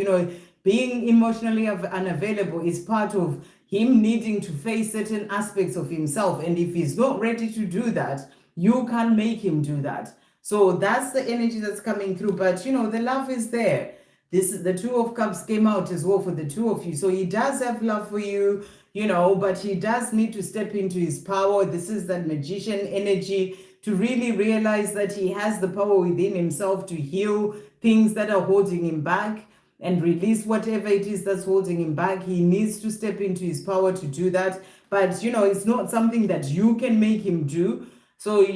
Being emotionally unavailable is part of him needing to face certain aspects of himself. And if he's not ready to do that, you can't make him do that. So that's the energy that's coming through. But, the love is there. The Two of Cups came out as well for the two of you. So he does have love for you, but he does need to step into his power. This is that magician energy to really realize that he has the power within himself to heal things that are holding him back and release whatever it is that's holding him back. He needs to step into his power to do that. But, it's not something that you can make him do. So,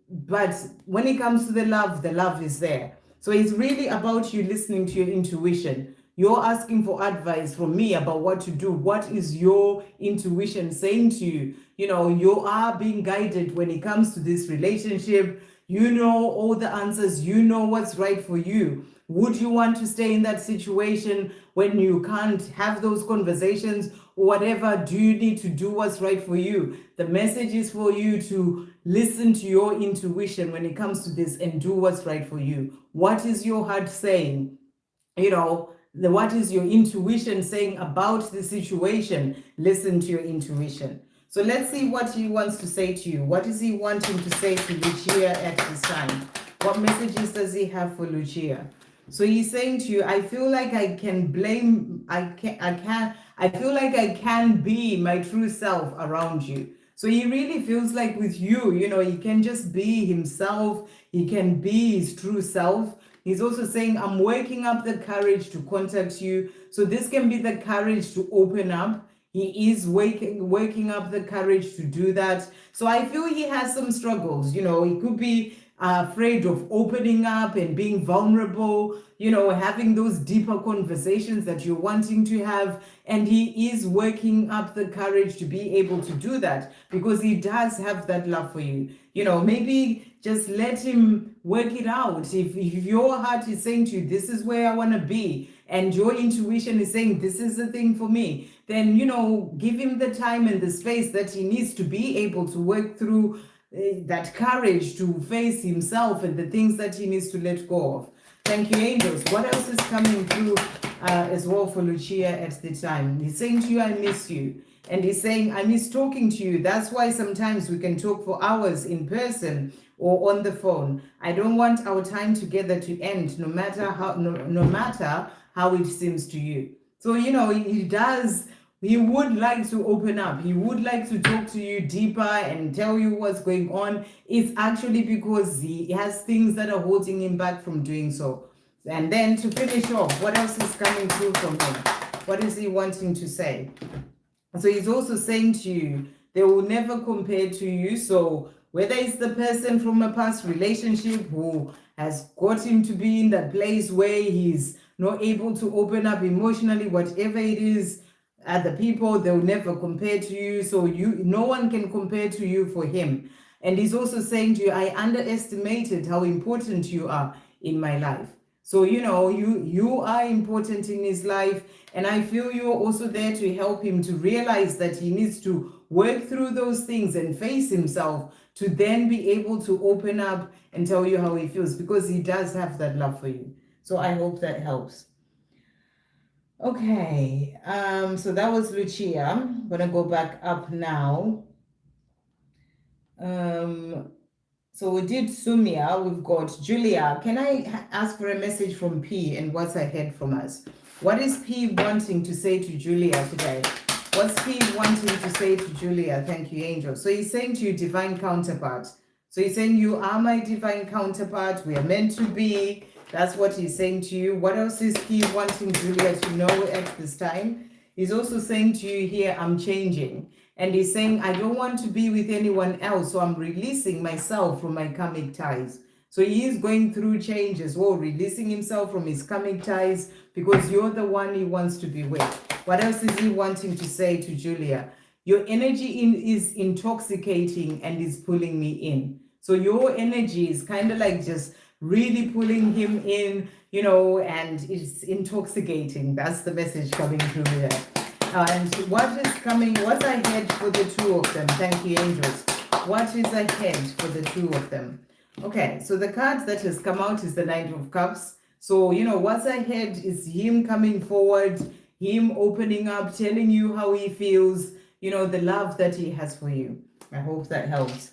but when it comes to the love is there. So it's really about you listening to your intuition. You're asking for advice from me about what to do. What is your intuition saying to you? You are being guided when it comes to this relationship. You know all the answers. You know what's right for you. Would you want to stay in that situation when you can't have those conversations or whatever? Do you need to do what's right for you? The message is for you to listen to your intuition when it comes to this and do what's right for you. What is your heart saying? What is your intuition saying about the situation? Listen to your intuition. So let's see what he wants to say to you. What is he wanting to say to Lucia at this time? What messages does he have for Lucia? So he's saying to you, I feel like I can be my true self around you. So he really feels like with you, he can just be himself. He can be his true self. He's also saying, I'm working up the courage to contact you. So this can be the courage to open up. He is working up the courage to do that. So I feel he has some struggles. He could be afraid of opening up and being vulnerable, having those deeper conversations that you're wanting to have. And he is working up the courage to be able to do that because he does have that love for you. Maybe just let him work it out. If your heart is saying to you, this is where I want to be, and your intuition is saying, this is the thing for me, then, give him the time and the space that he needs to be able to work through that courage to face himself and the things that he needs to let go of. Thank you, angels. What else is coming through as well for Lucia at the time? He's saying to you, I miss you. And he's saying, I miss talking to you. That's why sometimes we can talk for hours in person or on the phone. I don't want our time together to end, no matter how it seems to you. So, he would like to open up. He would like to talk to you deeper and tell you what's going on. It's actually because he has things that are holding him back from doing so. And then to finish off, what else is coming through from him? What is he wanting to say? So he's also saying to you, they will never compare to you. So whether it's the person from a past relationship who has got him to be in that place where he's not able to open up emotionally, whatever it is, other people, they'll never compare to you. So no one can compare to you for him. And he's also saying to you, I underestimated how important you are in my life. So, you are important in his life. And I feel you're also there to help him to realize that he needs to work through those things and face himself to then be able to open up and tell you how he feels, because he does have that love for you. So I hope that helps. Okay, so that was Lucia. I'm gonna go back up now. Um, so we did Sumia, we've got Julia. Can I ask for a message from P and what's ahead from us? What is P wanting to say to Julia today? What's P wanting to say to Julia? Thank you, Angel. So he's saying to you, divine counterpart. So he's saying, you are my divine counterpart. We are meant to be. That's what he's saying to you. What else is P wanting Julia to know at this time? He's also saying to you here, I'm changing. And he's saying, I don't want to be with anyone else, so I'm releasing myself from my karmic ties. So he is going through changes, releasing himself from his karmic ties because you're the one he wants to be with. What else is he wanting to say to Julia? Your energy is intoxicating and is pulling me in. So your energy is kind of like just really pulling him in, and it's intoxicating. That's the message coming through here. And what is coming, what's ahead for the two of them? Thank you, angels. What is ahead for the two of them? Okay, so the card that has come out is the Knight of Cups. So, what's ahead is him coming forward, him opening up, telling you how he feels, the love that he has for you. I hope that helps.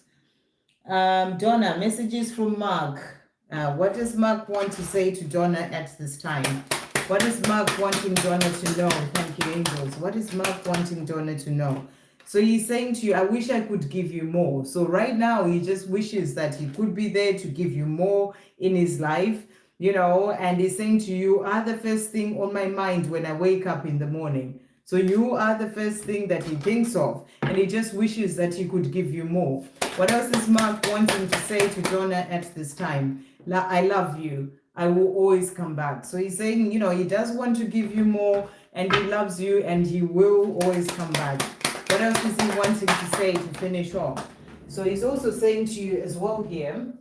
Donna, messages from Mark. What does Mark want to say to Donna at this time? What is Mark wanting Donna to know? Thank you, angels. What is Mark wanting Donna to know? So he's saying to you, I wish I could give you more. So right now, he just wishes that he could be there to give you more in his life, and he's saying to you, you are the first thing on my mind when I wake up in the morning. So you are the first thing that he thinks of, and he just wishes that he could give you more. What else is Mark wanting to say to Donna at this time? I love you. I will always come back. So he's saying, he does want to give you more, and he loves you, and he will always come back. What else is he wanting to say to finish off? So he's also saying to you as well here,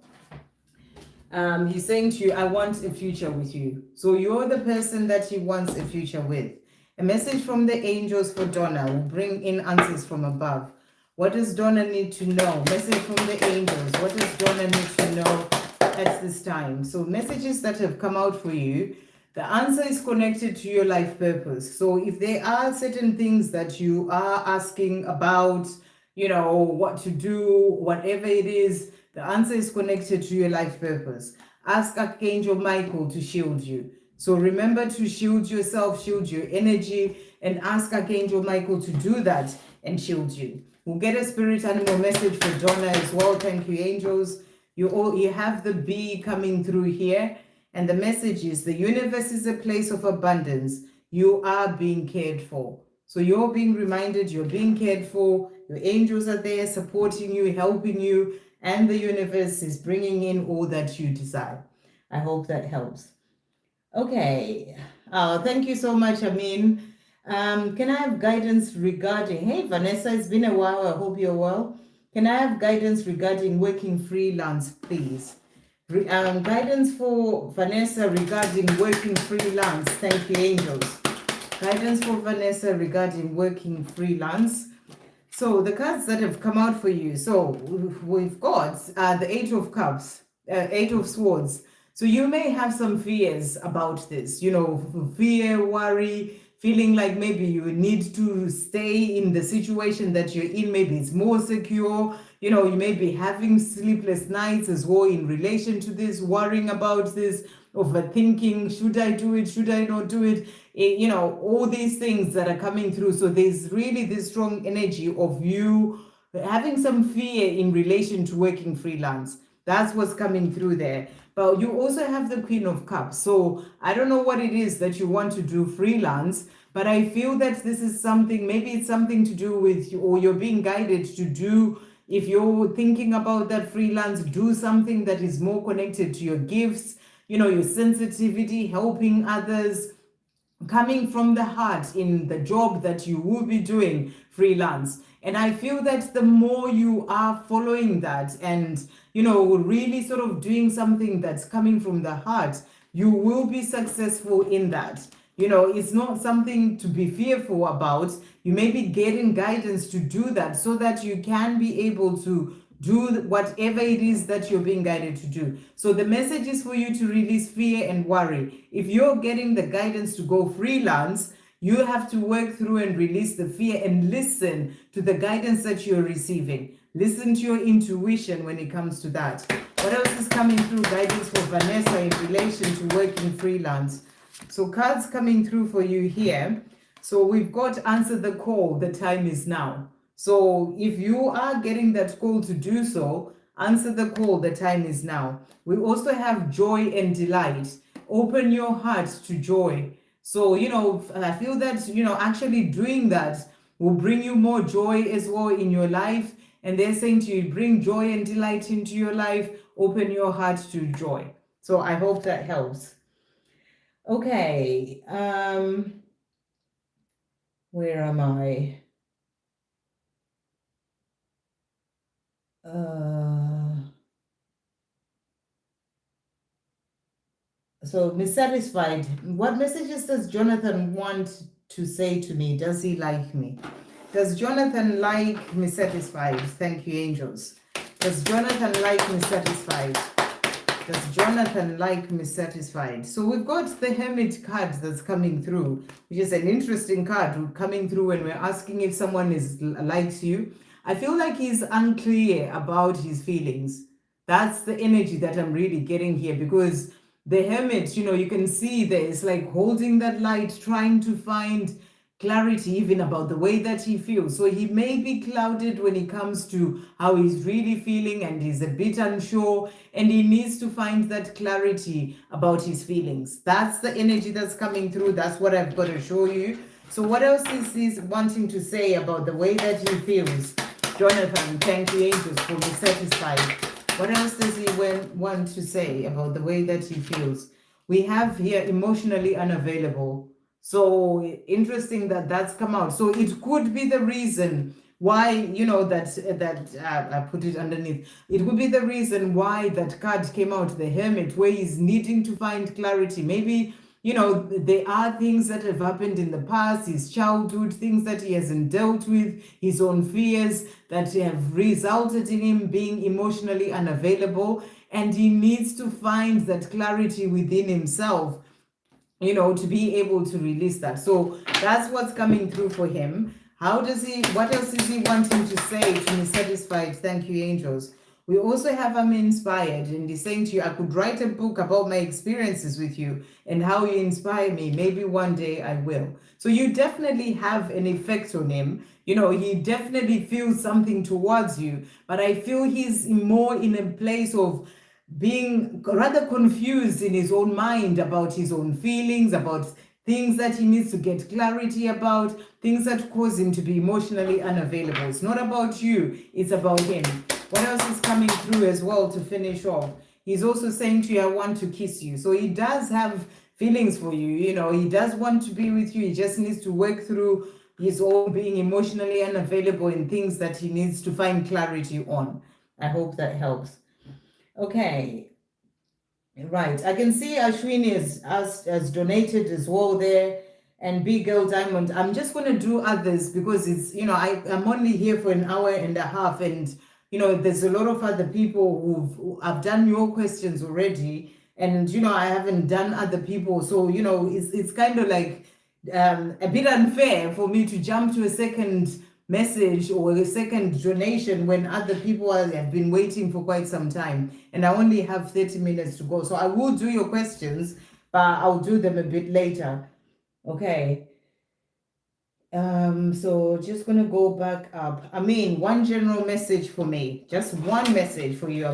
he's saying to you, I want a future with you. So you're the person that he wants a future with. A message from the angels for Donna will bring in answers from above. What does Donna need to know? Message from the angels. What does Donna need to know at this time? So messages that have come out for you, the answer is connected to your life purpose. So if there are certain things that you are asking about, what to do, whatever it is, the answer is connected to your life purpose. Ask Archangel Michael to shield you. So remember to shield yourself, shield your energy, and ask Archangel Michael to do that and shield you. We'll get a spirit animal message for Donna as well. Thank you, angels. You have the bee coming through here. And the message is the universe is a place of abundance. You are being cared for. So you're being reminded you're being cared for. Your angels are there supporting you, helping you. And the universe is bringing in all that you desire. I hope that helps. Okay. Thank you so much, Amin. Can I have guidance regarding, hey, Vanessa, it's been a while. I hope you're well. Can I have guidance regarding working freelance, please? Guidance for Vanessa regarding working freelance. Thank you, angels. Guidance for Vanessa regarding working freelance. So the cards that have come out for you. So we've got the Eight of Cups, Eight of Swords. So you may have some fears about this, fear, worry, feeling like maybe you need to stay in the situation that you're in. Maybe it's more secure. You may be having sleepless nights as well in relation to this, worrying about this, overthinking, should I do it, should I not do it? All these things that are coming through. So there's really this strong energy of you having some fear in relation to working freelance. That's what's coming through there. But you also have the Queen of Cups. So I don't know what it is that you want to do freelance, but I feel that this is something, maybe it's something to do with you, or you're being guided to do. If you're thinking about that freelance, do something that is more connected to your gifts, your sensitivity, helping others, coming from the heart in the job that you will be doing freelance. And I feel that the more you are following that and, really sort of doing something that's coming from the heart, you will be successful in that. It's not something to be fearful about. You may be getting guidance to do that so that you can be able to do whatever it is that you're being guided to do. So the message is for you to release fear and worry. If you're getting the guidance to go freelance, you have to work through and release the fear and listen to the guidance that you're receiving. Listen to your intuition when it comes to that. What else is coming through? Guidance for Vanessa in relation to working freelance. So cards coming through for you here. So we've got answer the call. The time is now. So if you are getting that call to do so, answer the call. The time is now. We also have joy and delight. Open your heart to joy. So, I feel that, actually doing that will bring you more joy as well in your life. And they're saying to you, bring joy and delight into your life. Open your heart to joy. So I hope that helps. Okay. Where am I? So dissatisfied. What messages does Jonathan want to say to me? Does he like me? Does Jonathan like me satisfied? Thank you, angels. Does Jonathan like me satisfied? Does Jonathan like me satisfied? So we've got the Hermit card that's coming through, which is an interesting card coming through when we're asking if someone likes you. I feel like he's unclear about his feelings. That's the energy that I'm really getting here, because the Hermit, you can see there, it's like holding that light, trying to find clarity even about the way that he feels. So he may be clouded when it comes to how he's really feeling, and he's a bit unsure, and he needs to find that clarity about his feelings. That's the energy that's coming through. That's what I've got to show you. So what else is he wanting to say about the way that he feels? Jonathan, thank you, angels, for me satisfied. What else does he want to say about the way that he feels? We have here emotionally unavailable. So interesting that that's come out. So it could be the reason why, that I put it underneath. It could be the reason why that card came out, the Hermit, where he's needing to find clarity. Maybe, there are things that have happened in the past, his childhood, things that he hasn't dealt with, his own fears that have resulted in him being emotionally unavailable. And he needs to find that clarity within himself, to be able to release that. So that's what's coming through for him. What else is he wanting to say to me satisfied? Thank you, angels. We also have I'm inspired, and he's saying to you, I could write a book about my experiences with you and how you inspire me. Maybe one day I will. So you definitely have an effect on him. He definitely feels something towards you, but I feel he's more in a place of being rather confused in his own mind about his own feelings, about things that he needs to get clarity about, things that cause him to be emotionally unavailable. It's not about you, it's about him. What else is coming through as well to finish off? He's also saying to you, I want to kiss you. So he does have feelings for you. He does want to be with you. He just needs to work through his own being emotionally unavailable in things that he needs to find clarity on. I hope that helps. Okay. Right. I can see Ashwini has donated as well there. And Big Girl Diamond. I'm just going to do others because it's, I'm only here for an hour and a half, and there's a lot of other people who have done your questions already, and I haven't done other people, so it's kind of like a bit unfair for me to jump to a second message or a second donation when other people have been waiting for quite some time, and I only have 30 minutes to go. So I will do your questions, but I'll do them a bit later. Okay. So just gonna go back up. One general message for me. Just one message for you,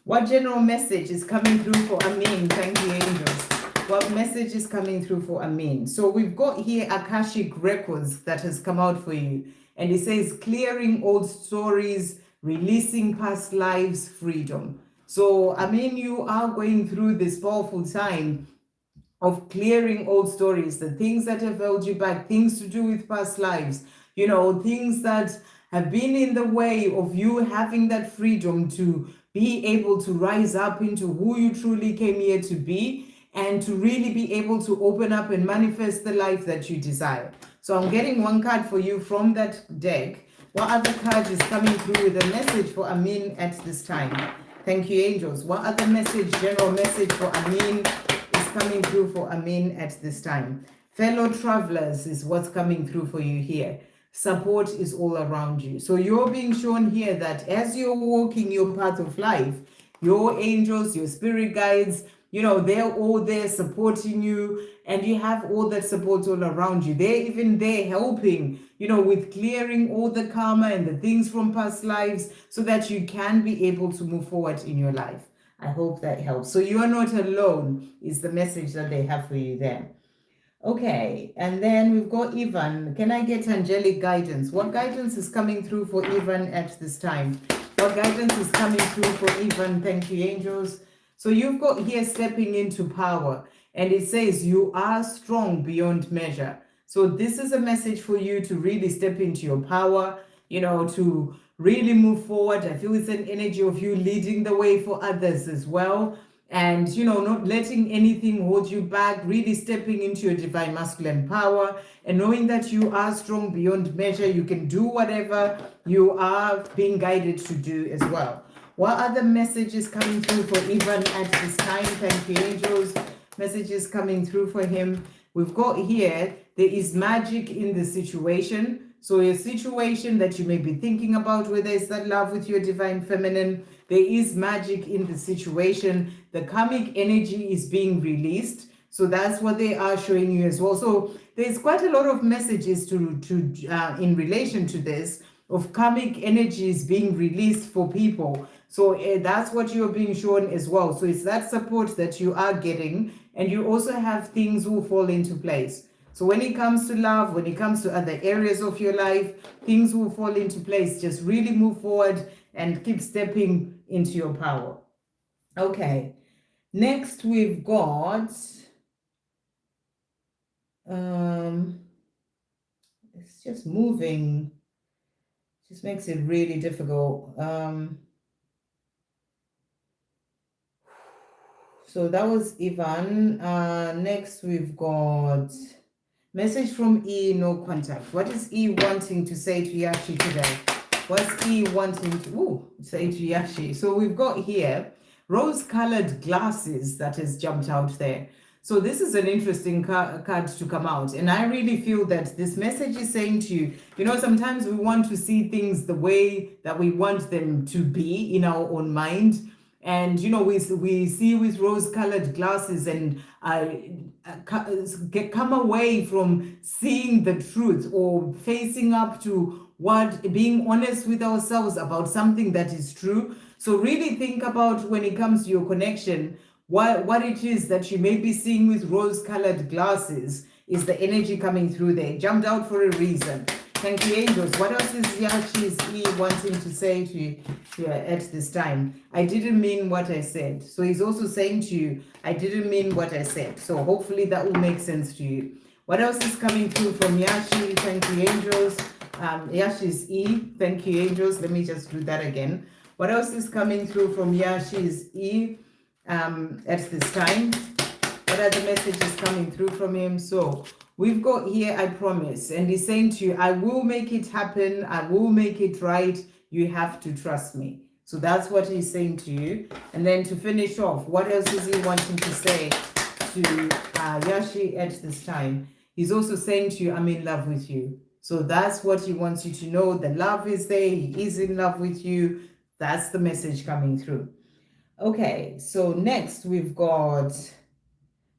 What general message is coming through for Amin? Thank you, angels. What message is coming through for Amin? So we've got here Akashic Records that has come out for you. And it says clearing old stories, releasing past lives, freedom. So you are going through this powerful time of clearing old stories, the things that have held you back, things to do with past lives, things that have been in the way of you having that freedom to be able to rise up into who you truly came here to be, and to really be able to open up and manifest the life that you desire. So I'm getting one card for you from that deck What other card is coming through with a message for Amin at this time? Thank you, angels. What other message, general message for Amin is coming through for Amin at this time? Fellow travelers is what's coming through for you here. Support is all around you. So you're being shown here that as you're walking your path of life, your angels, your spirit guides, they're all there supporting you, and you have all that support all around you. They're even there helping, with clearing all the karma and the things from past lives so that you can be able to move forward in your life. I hope that helps. So you are not alone is the message that they have for you there. Okay, and then we've got Ivan. Can I get angelic guidance? What guidance is coming through for Ivan at this time? What guidance is coming through for Ivan? Thank you, angels. So you've got here stepping into power, and it says you are strong beyond measure. So this is a message for you to really step into your power, to really move forward. I feel it's an energy of you leading the way for others as well. And, not letting anything hold you back, really stepping into your divine masculine power and knowing that you are strong beyond measure. You can do whatever you are being guided to do as well. What other messages coming through for Ivan at this time? Thank you, angels. Messages coming through for him. We've got here, there is magic in the situation. So a situation that you may be thinking about, whether it's that love with your divine feminine, there is magic in the situation. The karmic energy is being released. So that's what they are showing you as well. So there's quite a lot of messages in relation to this, of karmic energies being released for people. So that's what you're being shown as well. So it's that support that you are getting, and you also have things will fall into place. So when it comes to love, when it comes to other areas of your life, things will fall into place. Just really move forward and keep stepping into your power. Okay. Next we've got it's just moving. Just makes it really difficult. So that was Ivan. Next we've got message from E, no contact. What is E wanting to say to Yashi today? What's E wanting to say to Yashi? So we've got here rose-colored glasses that has jumped out there. So this is an interesting card to come out. And I really feel that this message is saying to you, sometimes we want to see things the way that we want them to be in our own mind. And, we see with rose-colored glasses and come away from seeing the truth or facing up to being honest with ourselves about something that is true. So really think about, when it comes to your connection, what it is that you may be seeing with rose-colored glasses is the energy coming through there. Jumped out for a reason. Thank you, angels. What else is Yashi's E wanting to say to you at this time? I didn't mean what I said. So he's also saying to you, I didn't mean what I said. So hopefully that will make sense to you. What else is coming through from Yashi? Thank you, angels. Yashi's E. Thank you, angels. Let me just do that again. What else is coming through from Yashi's E at this time? What are the messages coming through from him? So we've got here, I promise. And he's saying to you, I will make it happen. I will make it right. You have to trust me. So that's what he's saying to you. And then to finish off, what else is he wanting to say to Yashi at this time? He's also saying to you, I'm in love with you. So that's what he wants you to know. The love is there. He is in love with you. That's the message coming through. Okay, so next we've got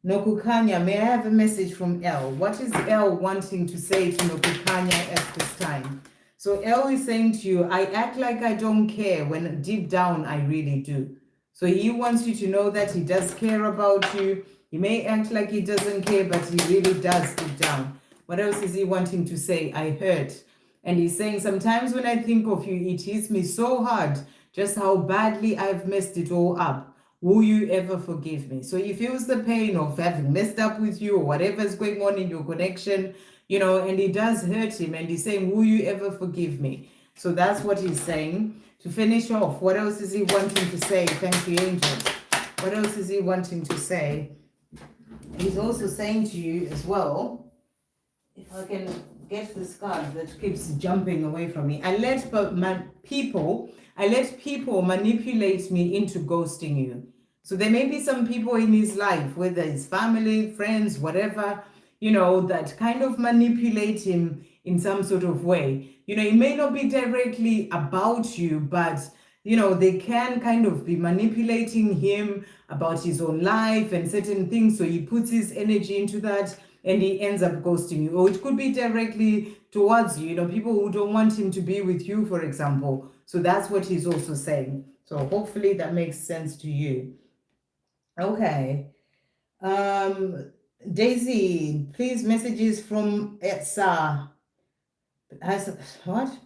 Nokukanya. May I have a message from L? What is L wanting to say to Nokukanya at this time? So L is saying to you, I act like I don't care when deep down I really do. So he wants you to know that he does care about you. He may act like he doesn't care, but he really does deep down. What else is he wanting to say? I hurt. And he's saying, sometimes when I think of you, it hits me so hard just how badly I've messed it all up. Will you ever forgive me? So he feels the pain of having messed up with you or whatever's going on in your connection, and it does hurt him. And he's saying, will you ever forgive me? So that's what he's saying. To finish off, what else is he wanting to say? Thank you, angels. What else is he wanting to say? He's also saying to you as well, if I can get this card that keeps jumping away from me. I let people manipulate me into ghosting you. So there may be some people in his life, whether it's family, friends, whatever, that kind of manipulate him in some sort of way. It may not be directly about you, but they can kind of be manipulating him about his own life and certain things. So he puts his energy into that and he ends up ghosting you. Or it could be directly towards you, people who don't want him to be with you, for example. So that's what he's also saying. So hopefully that makes sense to you. Okay. Daisy, please messages from Sa.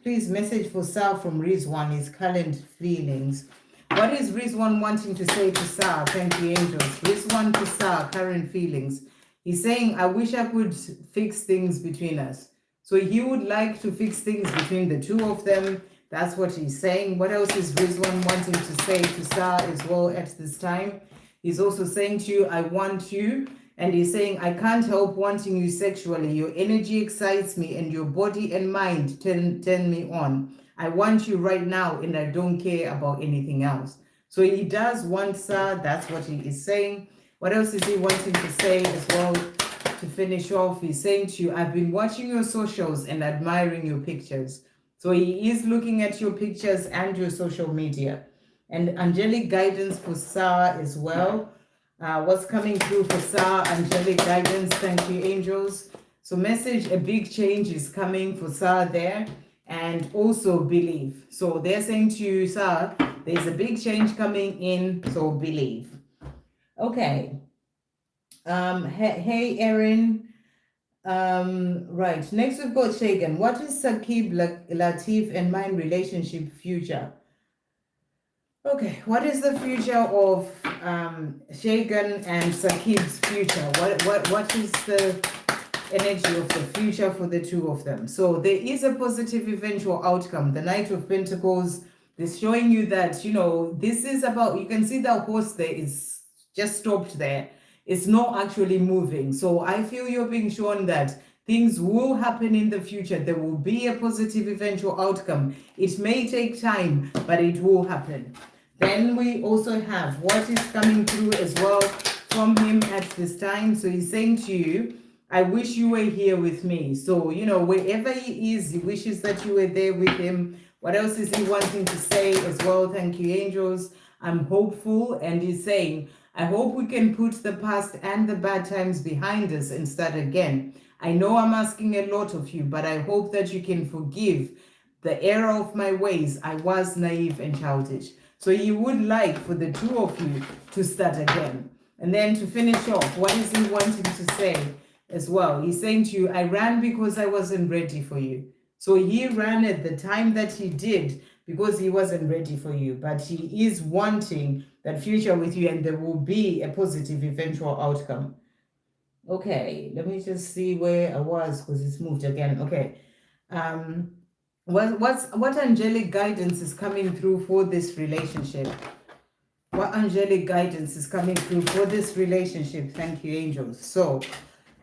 Please message for Sa from Rizwan, his current feelings. What is Rizwan wanting to say to Sa? Thank you, angels. Rizwan to Sa, current feelings. He's saying, I wish I could fix things between us. So he would like to fix things between the two of them. That's what he's saying. What else is Rizwan wanting to say to Sa as well at this time? He's also saying to you, I want you. And he's saying, I can't help wanting you sexually. Your energy excites me and your body and mind turn me on. I want you right now and I don't care about anything else. So he does want Sa. That's what he is saying. What else is he wanting to say as well to finish off? He's saying to you, I've been watching your socials and admiring your pictures. So he is looking at your pictures and your social media. And angelic guidance for Sa as well. What's coming through for Sa, angelic guidance, thank you, angels. So message, a big change is coming for Sa there, and also believe. So they're saying to you, Sa, there's a big change coming in, so believe. Okay. Hey, Erin. Right, next we've got Shagan. What is Saqib, Latif, and mine relationship future? Okay, what is the future of Shagan and Saqib's future? What is the energy of the future for the two of them? So there is a positive eventual outcome. The Knight of Pentacles is showing you that, this is about, you can see the horse there is just stopped there. It's not actually moving. So I feel you're being shown that things will happen in the future. There will be a positive eventual outcome. It may take time, but it will happen. Then we also have what is coming through as well from him at this time. So he's saying to you, I wish you were here with me. So, wherever he is, he wishes that you were there with him. What else is he wanting to say as well? Thank you, angels. I'm hopeful. And he's saying, I hope we can put the past and the bad times behind us and start again. I know I'm asking a lot of you, but I hope that you can forgive the error of my ways. I was naive and childish. So he would like for the two of you to start again. And then to finish off, what is he wanting to say as well? He's saying to you, I ran because I wasn't ready for you. So he ran at the time that he did because he wasn't ready for you. But he is wanting that future with you, and there will be a positive eventual outcome. Okay, let me just see where I was because it's moved again. Okay. What angelic guidance is coming through for this relationship? What angelic guidance is coming through for this relationship? Thank you, angels. So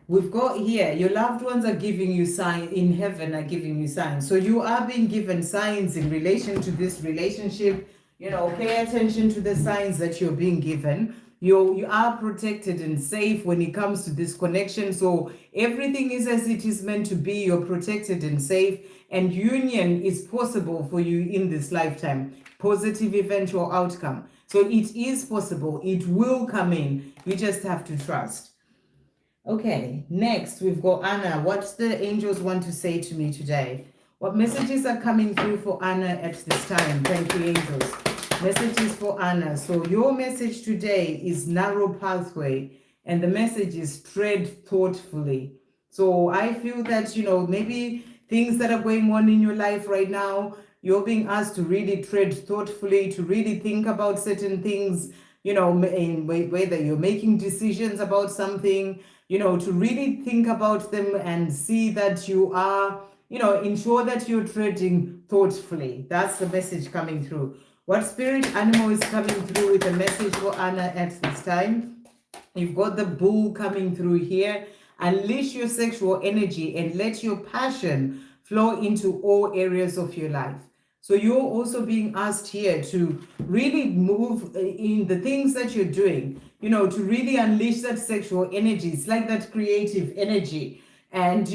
we've got here, your loved ones are giving you signs, in heaven are giving you signs. So you are being given signs in relation to this relationship. Pay attention to the signs that you're being given. You are protected and safe when it comes to this connection. So everything is as it is meant to be. You're protected and safe. And union is possible for you in this lifetime. Positive eventual outcome. So it is possible. It will come in. You just have to trust. Okay, next we've got Anna. What the angels want to say to me today? What messages are coming through for Anna at this time? Thank you, angels. Messages for Anna. So your message today is narrow pathway, and the message is tread thoughtfully. So I feel that, maybe things that are going on in your life right now, you're being asked to really tread thoughtfully, to really think about certain things, whether you're making decisions about something, to really think about them and see that you are, ensure that you're treading thoughtfully. That's the message coming through. What spirit animal is coming through with a message for Anna at this time? You've got the bull coming through here. Unleash your sexual energy and let your passion flow into all areas of your life. So you're also being asked here to really move in the things that you're doing, to really unleash that sexual energy. It's like that creative energy, and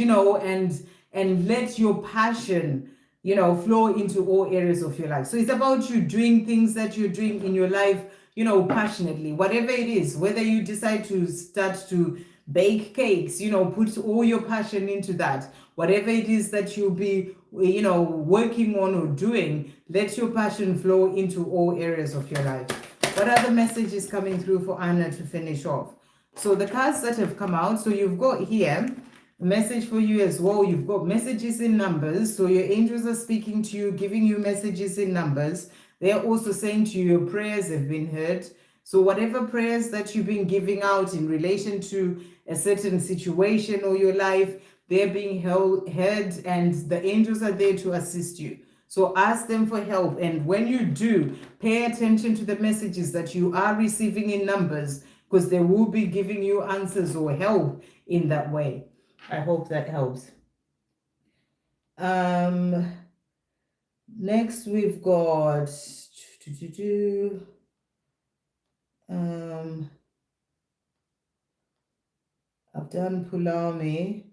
let your passion, flow into all areas of your life. So it's about you doing things that you're doing in your life, passionately, whatever it is, whether you decide to start to bake cakes, put all your passion into that. Whatever it is that you'll be, working on or doing, let your passion flow into all areas of your life. What other message is coming through for Anna to finish off? So the cards that have come out, so you've got here a message for you as well. You've got messages in numbers. So your angels are speaking to you, giving you messages in numbers. They're also saying to you, your prayers have been heard. So whatever prayers that you've been giving out in relation to a certain situation or your life, they're being heard, and the angels are there to assist you. So ask them for help. And when you do, pay attention to the messages that you are receiving in numbers, because they will be giving you answers or help in that way. I hope that helps. Next we've got I've done Pulami.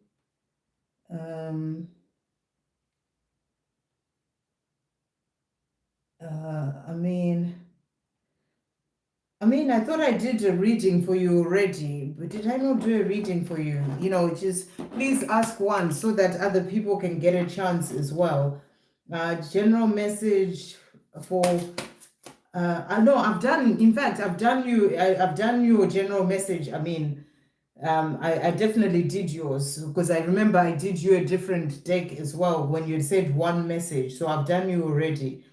I thought I did a reading for you already, but did I not do a reading for you? Just please ask one so that other people can get a chance as well. General message for no, I've done your general message. I definitely did yours, because I remember I did you a different deck as well when you said one message. So I've done you already.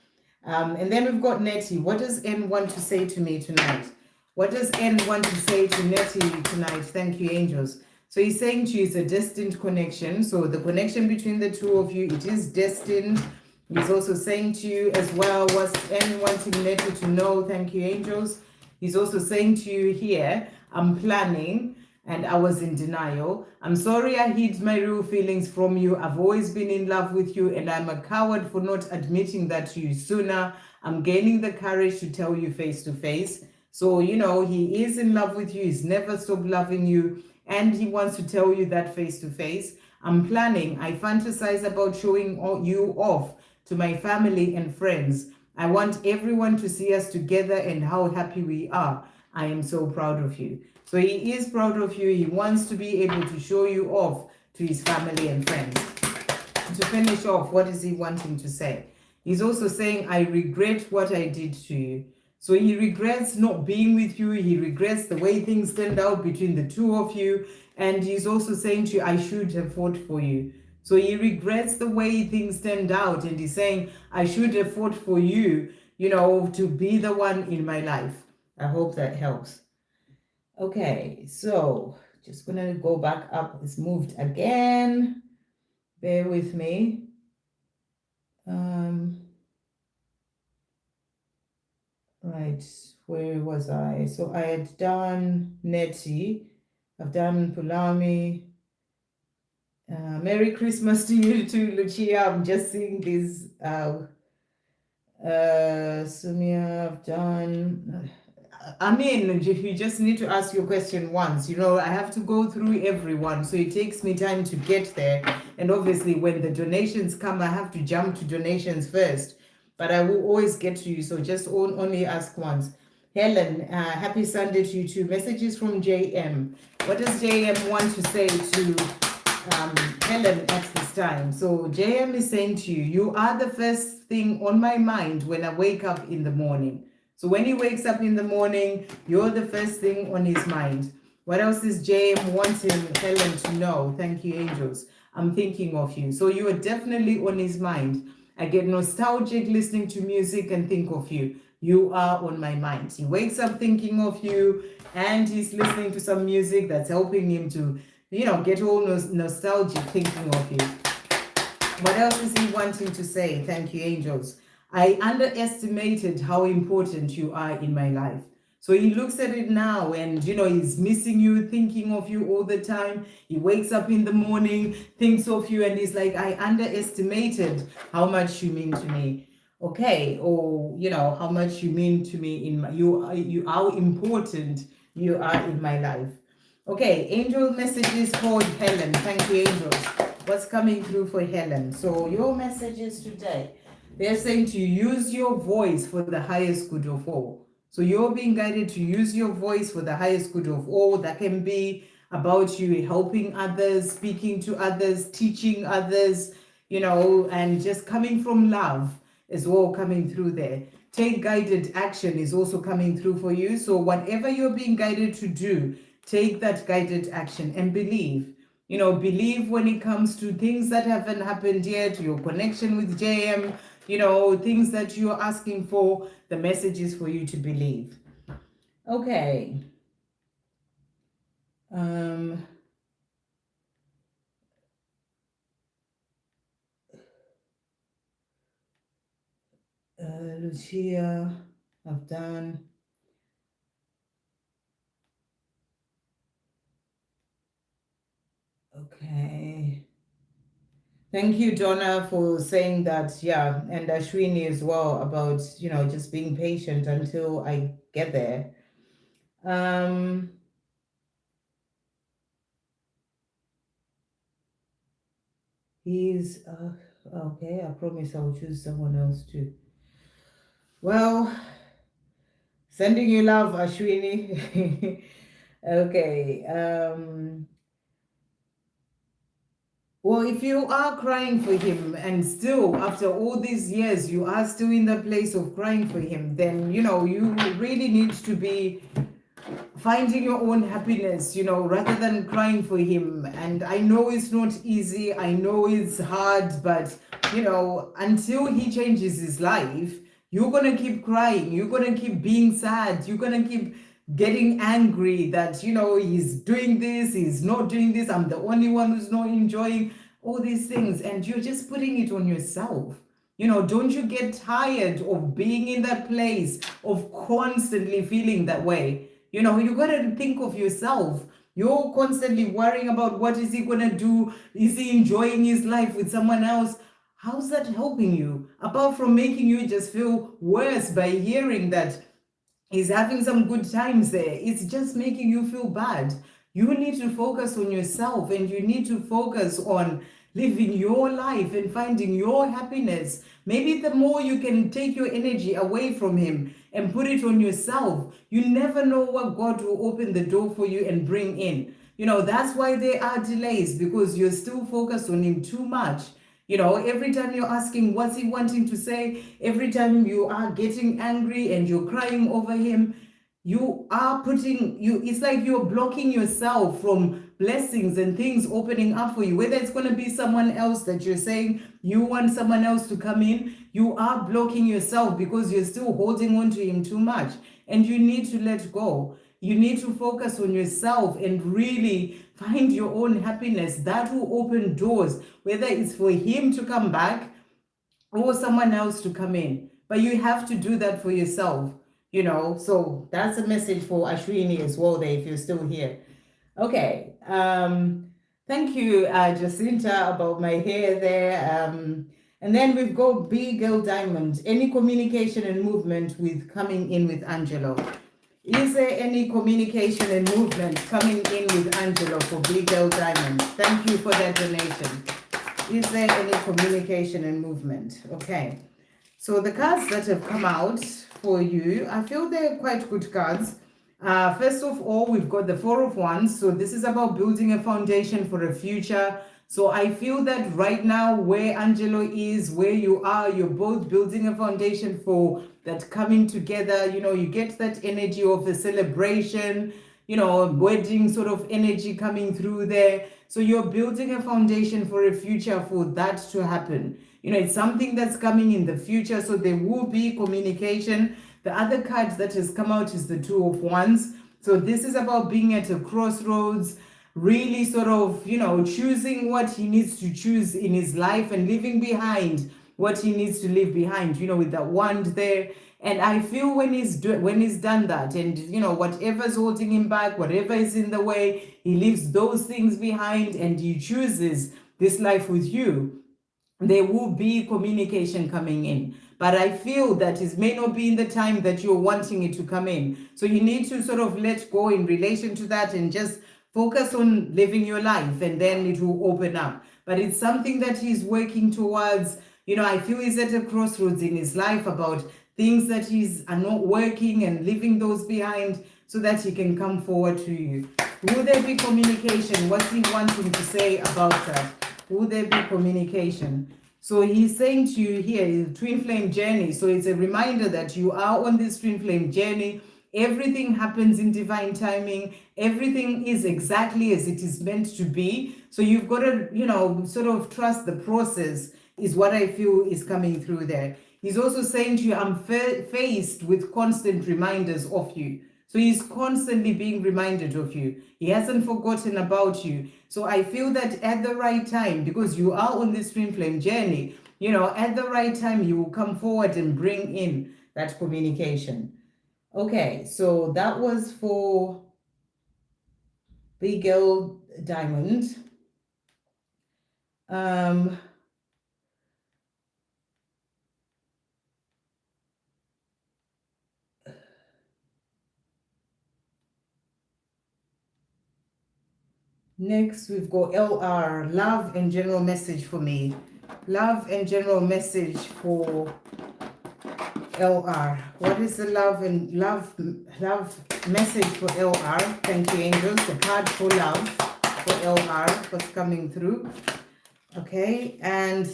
And then we've got Nettie. What does N want to say to me tonight? What does N want to say to Nettie tonight? Thank you, angels. So he's saying to you it's a destined connection. So the connection between the two of you, it is destined. He's also saying to you as well, what's N wanting Nettie to know? Thank you, angels. He's also saying to you here, I'm planning and I was in denial. I'm sorry I hid my real feelings from you. I've always been in love with you, and I'm a coward for not admitting that to you sooner. I'm gaining the courage to tell you face to face. So, he is in love with you. He's never stopped loving you, and he wants to tell you that face to face. I'm planning. I fantasize about showing you off to my family and friends. I want everyone to see us together and how happy we are. I am so proud of you. So he is proud of you. He wants to be able to show you off to his family and friends. To finish off, what is he wanting to say? He's also saying, I regret what I did to you. So he regrets not being with you. He regrets the way things turned out between the two of you. And he's also saying to you, I should have fought for you. So he regrets the way things turned out. And he's saying, I should have fought for you, to be the one in my life. I hope that helps. Okay, so just gonna go back up. It's moved again. Bear with me. Right, where was I? So I had done Nettie. I've done Pulami. Merry Christmas to you too, Lucia. I'm just seeing this. Sumia, I've done. You just need to ask your question once. I have to go through everyone, so it takes me time to get there. And obviously, when the donations come, I have to jump to donations first. But I will always get to you, so just only ask once. Helen, happy Sunday to you too. Messages from JM. What does JM want to say to Helen at this time? So JM is saying to you, you are the first thing on my mind when I wake up in the morning. So when he wakes up in the morning, you're the first thing on his mind. What else is JM wanting Helen to know? Thank you, angels. I'm thinking of you. So you are definitely on his mind. I get nostalgic listening to music and think of you. You are on my mind. He wakes up thinking of you, and he's listening to some music that's helping him to, get all nostalgic thinking of you. What else is he wanting to say? Thank you, angels. I underestimated how important you are in my life. So he looks at it now and, he's missing you, thinking of you all the time. He wakes up in the morning, thinks of you, and he's like, I underestimated how much you mean to me. Okay, or, how much you mean to me how important you are in my life. Okay, angel messages for Helen. Thank you, angels. What's coming through for Helen? So your messages today, they're saying to use your voice for the highest good of all. So you're being guided to use your voice for the highest good of all. That can be about you helping others, speaking to others, teaching others, and just coming from love is all coming through there. Take guided action is also coming through for you. So whatever you're being guided to do, take that guided action and believe. Believe when it comes to things that haven't happened yet, your connection with JM, things that you're asking for, the message is for you to believe. Okay. Lucia, I've done. Okay. Thank you, Donna, for saying that. Yeah, and Ashwini as well about, just being patient until I get there. He's okay. I promise I'll choose someone else too. Well, sending you love, Ashwini. Okay. Well, if you are crying for him and still, after all these years, you are still in the place of crying for him, then, you really need to be finding your own happiness, rather than crying for him. And I know it's not easy. I know it's hard, but, until he changes his life, you're going to keep crying. You're going to keep being sad. You're going to keep getting angry that, he's doing this, he's not doing this. I'm the only one who's not enjoying all these things. And you're just putting it on yourself. Don't you get tired of being in that place of constantly feeling that way? You got to think of yourself. You're constantly worrying about what is he going to do? Is he enjoying his life with someone else? How's that helping you? Apart from making you just feel worse by hearing that he's having some good times there, it's just making you feel bad. You need to focus on yourself, and you need to focus on living your life and finding your happiness. Maybe the more you can take your energy away from him and put it on yourself, you never know what God will open the door for you and bring in. That's why there are delays, because you're still focused on him too much. Every time you're asking what's he wanting to say, every time you are getting angry and you're crying over him, you are it's like you're blocking yourself from blessings and things opening up for you. Whether it's going to be someone else that you're saying you want someone else to come in, you are blocking yourself because you're still holding on to him too much. And you need to let go. You need to focus on yourself and really find your own happiness. That will open doors, whether it's for him to come back or someone else to come in. But you have to do that for yourself. So that's a message for Ashwini as well there, if you're still here. Okay. Thank you, Jacinta, about my hair there. And then we've got B Girl Diamond. Any communication and movement with coming in with Angelo? Is there any communication and movement coming in with Angelo for B Girl Diamond? Thank you for that donation. Is there any communication and movement? Okay. So the cards that have come out for you, I feel they're quite good cards. First of all, we've got the Four of Wands. So this is about building a foundation for a future. So I feel that right now, where Angelo is, where you are, you're both building a foundation for that coming together. You get that energy of a celebration, wedding sort of energy coming through there. So you're building a foundation for a future for that to happen. It's something that's coming in the future. So there will be communication. The other card that has come out is the Two of Wands. So this is about being at a crossroads, really sort of, choosing what he needs to choose in his life and leaving behind what he needs to leave behind, with that wand there. And I feel when he's done that, and whatever's holding him back, whatever is in the way, he leaves those things behind and he chooses this life with you. There will be communication coming in. But I feel that it may not be in the time that you're wanting it to come in. So you need to sort of let go in relation to that and just focus on living your life, and then it will open up. But it's something that he's working towards. I feel he's at a crossroads in his life about things that are not working, and leaving those behind so that he can come forward to you. Will there be communication? What's he wanting to say about that? Will there be communication? So he's saying to you here, twin flame journey. So it's a reminder that you are on this twin flame journey. Everything happens in divine timing. Everything is exactly as it is meant to be. So you've got to, sort of trust the process, is what I feel is coming through there. He's also saying to you, I'm faced with constant reminders of you. So he's constantly being reminded of you. He hasn't forgotten about you. So I feel that at the right time, because you are on this twin flame journey, at the right time, he will come forward and bring in that communication. Okay, so that was for Big Girl Diamond. Next, we've got LR, love and general message for me. Love and general message for LR. What is the love message for LR? Thank you, angels. The card for love for LR, what's coming through. Okay, and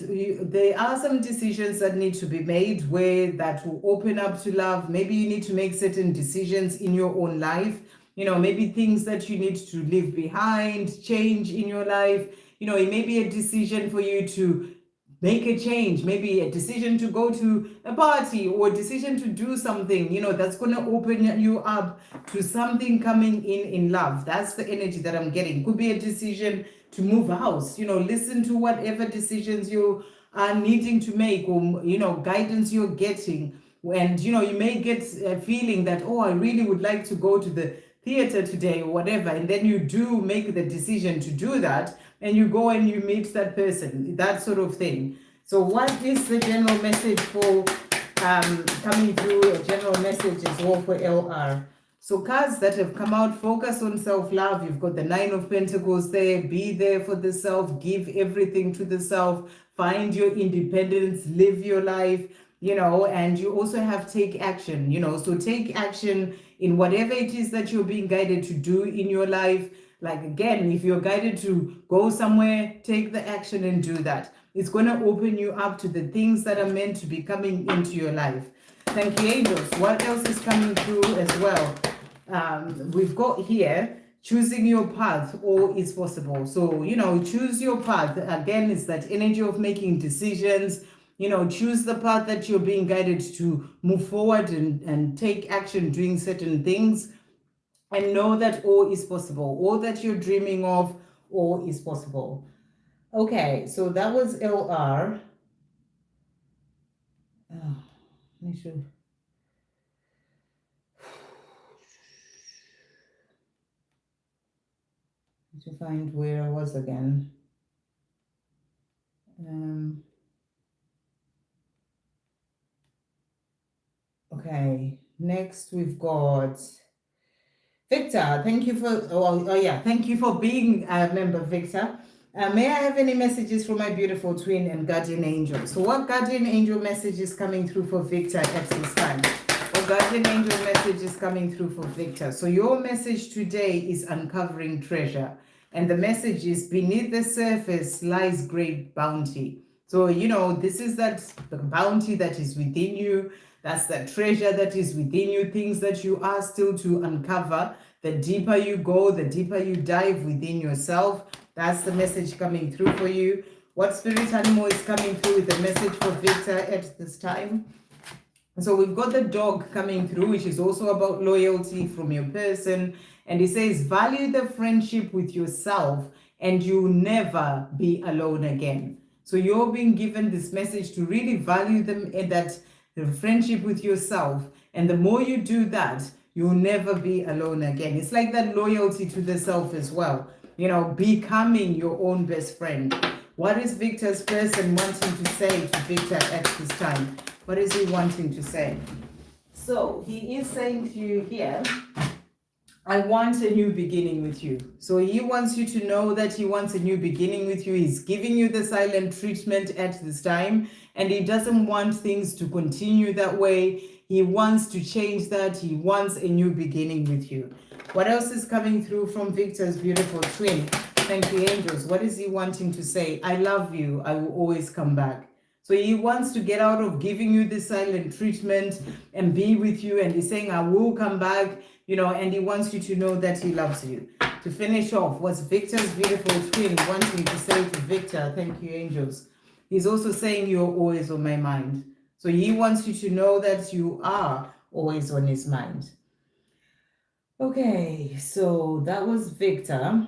there are some decisions that need to be made where that will open up to love. Maybe you need to make certain decisions in your own life. Maybe things that you need to leave behind, change in your life. It may be a decision for you to make a change, maybe a decision to go to a party, or a decision to do something, that's going to open you up to something coming in love. That's the energy that I'm getting. Could be a decision to move house, listen to whatever decisions you are needing to make, or, guidance you're getting. And, you may get a feeling that, oh, I really would like to go to the theater today or whatever. And then you do make the decision to do that, and you go and you meet that person, that sort of thing. So what is the general message for coming through, a general message as well for LR? So cards that have come out, focus on self-love. You've got the 9 of Pentacles there. Be there for the self. Give everything to the self. Find your independence. Live your life. And you also have take action. So take action in whatever it is that you're being guided to do in your life. Like, again, if you're guided to go somewhere, take the action and do that. It's going to open you up to the things that are meant to be coming into your life. Thank you, angels. What else is coming through as well? We've got here, choosing your path, all is possible. So, choose your path. Again, it's that energy of making decisions. Choose the path that you're being guided to move forward and take action, doing certain things. And know that all is possible. All that you're dreaming of, all is possible. Okay, so that was LR. Let me show. To find where I was again. Okay, next we've got Victor. Thank you for, thank you for being a member, Victor. May I have any messages from my beautiful twin and guardian angel? So what guardian angel message is coming through for Victor at this time? What guardian angel message is coming through for Victor? So your message today is uncovering treasure. And the message is, beneath the surface lies great bounty. So, this is the bounty that is within you. That's the treasure that is within you, things that you are still to uncover. The deeper you go, the deeper you dive within yourself. That's the message coming through for you. What spirit animal is coming through with the message for Victor at this time? So we've got the dog coming through, which is also about loyalty from your person. And it says, value the friendship with yourself and you'll never be alone again. So you're being given this message to really value them in that friendship with yourself. And the more you do that, you'll never be alone again. It's like that loyalty to the self as well. Becoming your own best friend. What is Victor's person wanting to say to Victor at this time? What is he wanting to say? So he is saying to you here, I want a new beginning with you. So he wants you to know that he wants a new beginning with you. He's giving you the silent treatment at this time, and he doesn't want things to continue that way. He wants to change that. He wants a new beginning with you. What else is coming through from Victor's beautiful twin? Thank you, angels. What is he wanting to say? I love you. I will always come back. So he wants to get out of giving you the silent treatment and be with you. And he's saying, I will come back, and he wants you to know that he loves you. To finish off, what's Victor's beautiful twin wanting to say to Victor? Thank you, angels. He's also saying you're always on my mind. So he wants you to know that you are always on his mind. Okay, so that was Victor.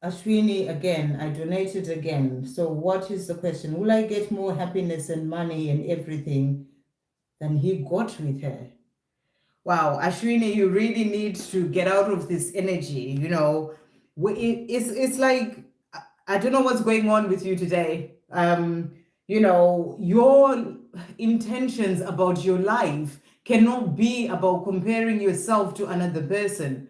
Ashwini, again, I donated again. So what is the question? Will I get more happiness and money and everything than he got with her? Wow, Ashwini, you really need to get out of this energy. It's like, I don't know what's going on with you today. Your intentions about your life cannot be about comparing yourself to another person.